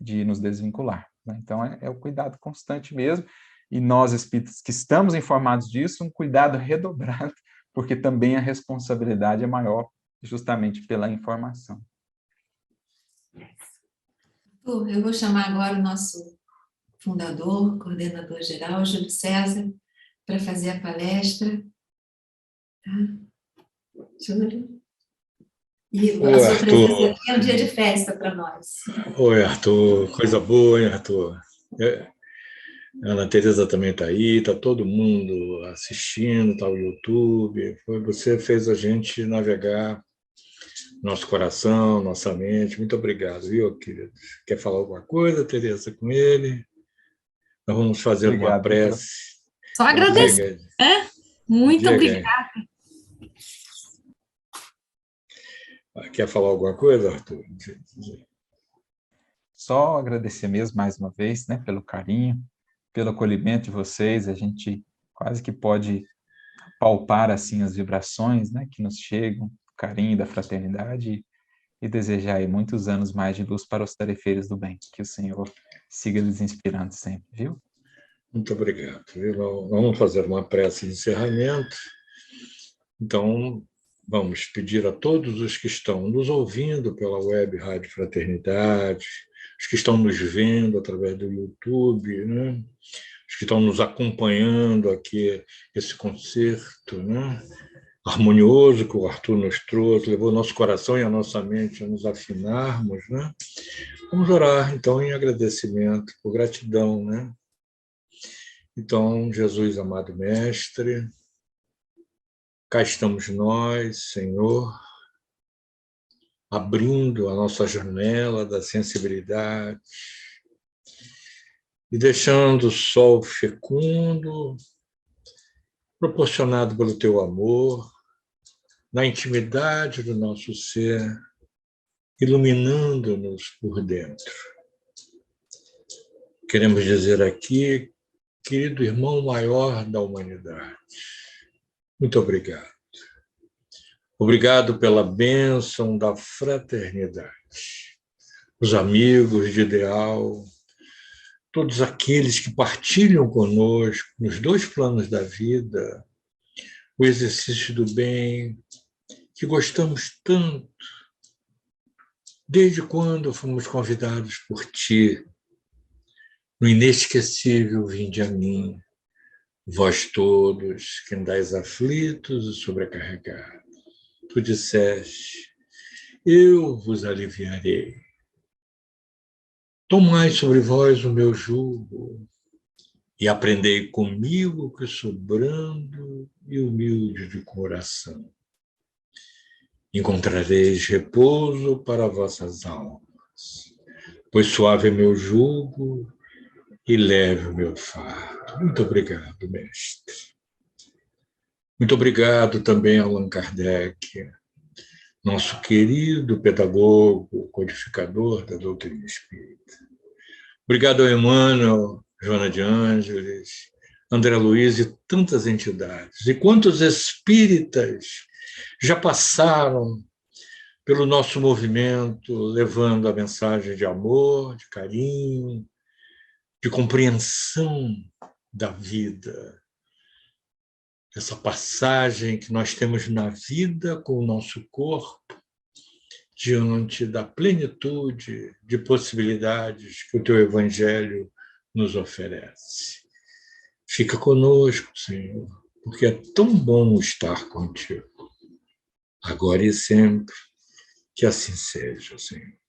de nos desvincular. Né? Então, é o cuidado constante mesmo, e nós, espíritos que estamos informados disso, um cuidado redobrado, porque também a responsabilidade é maior, justamente pela informação. Arthur, eu vou chamar agora o nosso fundador, coordenador geral, Júlio César, para fazer a palestra. Tá? Júlio? E a Oi, sua presença Arthur. aqui é um dia de festa para nós. Oi, Arthur. Coisa boa, hein, Arthur? A Ana Teresa também está aí, está todo mundo assistindo, está o YouTube. Você fez a gente navegar nosso coração, nossa mente. Muito obrigado, viu, querido? Quer falar alguma coisa, Teresa, com ele? Nós vamos fazer uma Obrigado. prece. Só agradecer, Diga, né? Muito diga. obrigada. Quer falar alguma coisa, Arthur? Só agradecer mesmo mais uma vez, né, pelo carinho, pelo acolhimento de vocês. A gente quase que pode palpar assim as vibrações, né, que nos chegam, o carinho da fraternidade, e desejar aí muitos anos mais de luz para os tarefeiros do bem. Que o Senhor siga lhes inspirando sempre, viu? Muito obrigado. Vamos fazer uma prece de encerramento. Então, vamos pedir a todos os que estão nos ouvindo pela web Rádio Fraternidade, os que estão nos vendo através do YouTube, né? Os que estão nos acompanhando aqui, esse concerto, né? Harmonioso que o Arthur nos trouxe, levou nosso coração e a nossa mente a nos afinarmos, né? Vamos orar, então, em agradecimento, por gratidão, né? Então, Jesus, amado Mestre, cá estamos nós, Senhor, abrindo a nossa janela da sensibilidade e deixando o sol fecundo, proporcionado pelo Teu amor, na intimidade do nosso ser, iluminando-nos por dentro. Queremos dizer aqui, querido irmão maior da humanidade, muito obrigado. Obrigado pela bênção da fraternidade. Os amigos de ideal, todos aqueles que partilham conosco nos dois planos da vida, o exercício do bem, que gostamos tanto, desde quando fomos convidados por Ti, no inesquecível vinde a mim, vós todos que andais aflitos e sobrecarregados. Tu disseste, eu vos aliviarei. Tomai sobre vós o meu jugo e aprendei comigo que sou brando e humilde de coração. Encontrareis repouso para vossas almas, pois suave é meu jugo e leve o meu fardo. Muito obrigado, mestre. Muito obrigado também a Allan Kardec, nosso querido pedagogo, codificador da doutrina espírita. Obrigado ao Emmanuel, Joana de Ângeles, André Luiz e tantas entidades. E quantos espíritas já passaram pelo nosso movimento, levando a mensagem de amor, de carinho, de compreensão da vida. Essa passagem que nós temos na vida com o nosso corpo, diante da plenitude de possibilidades que o Teu Evangelho nos oferece. Fica conosco, Senhor, porque é tão bom estar contigo, agora e sempre, que assim seja, Senhor.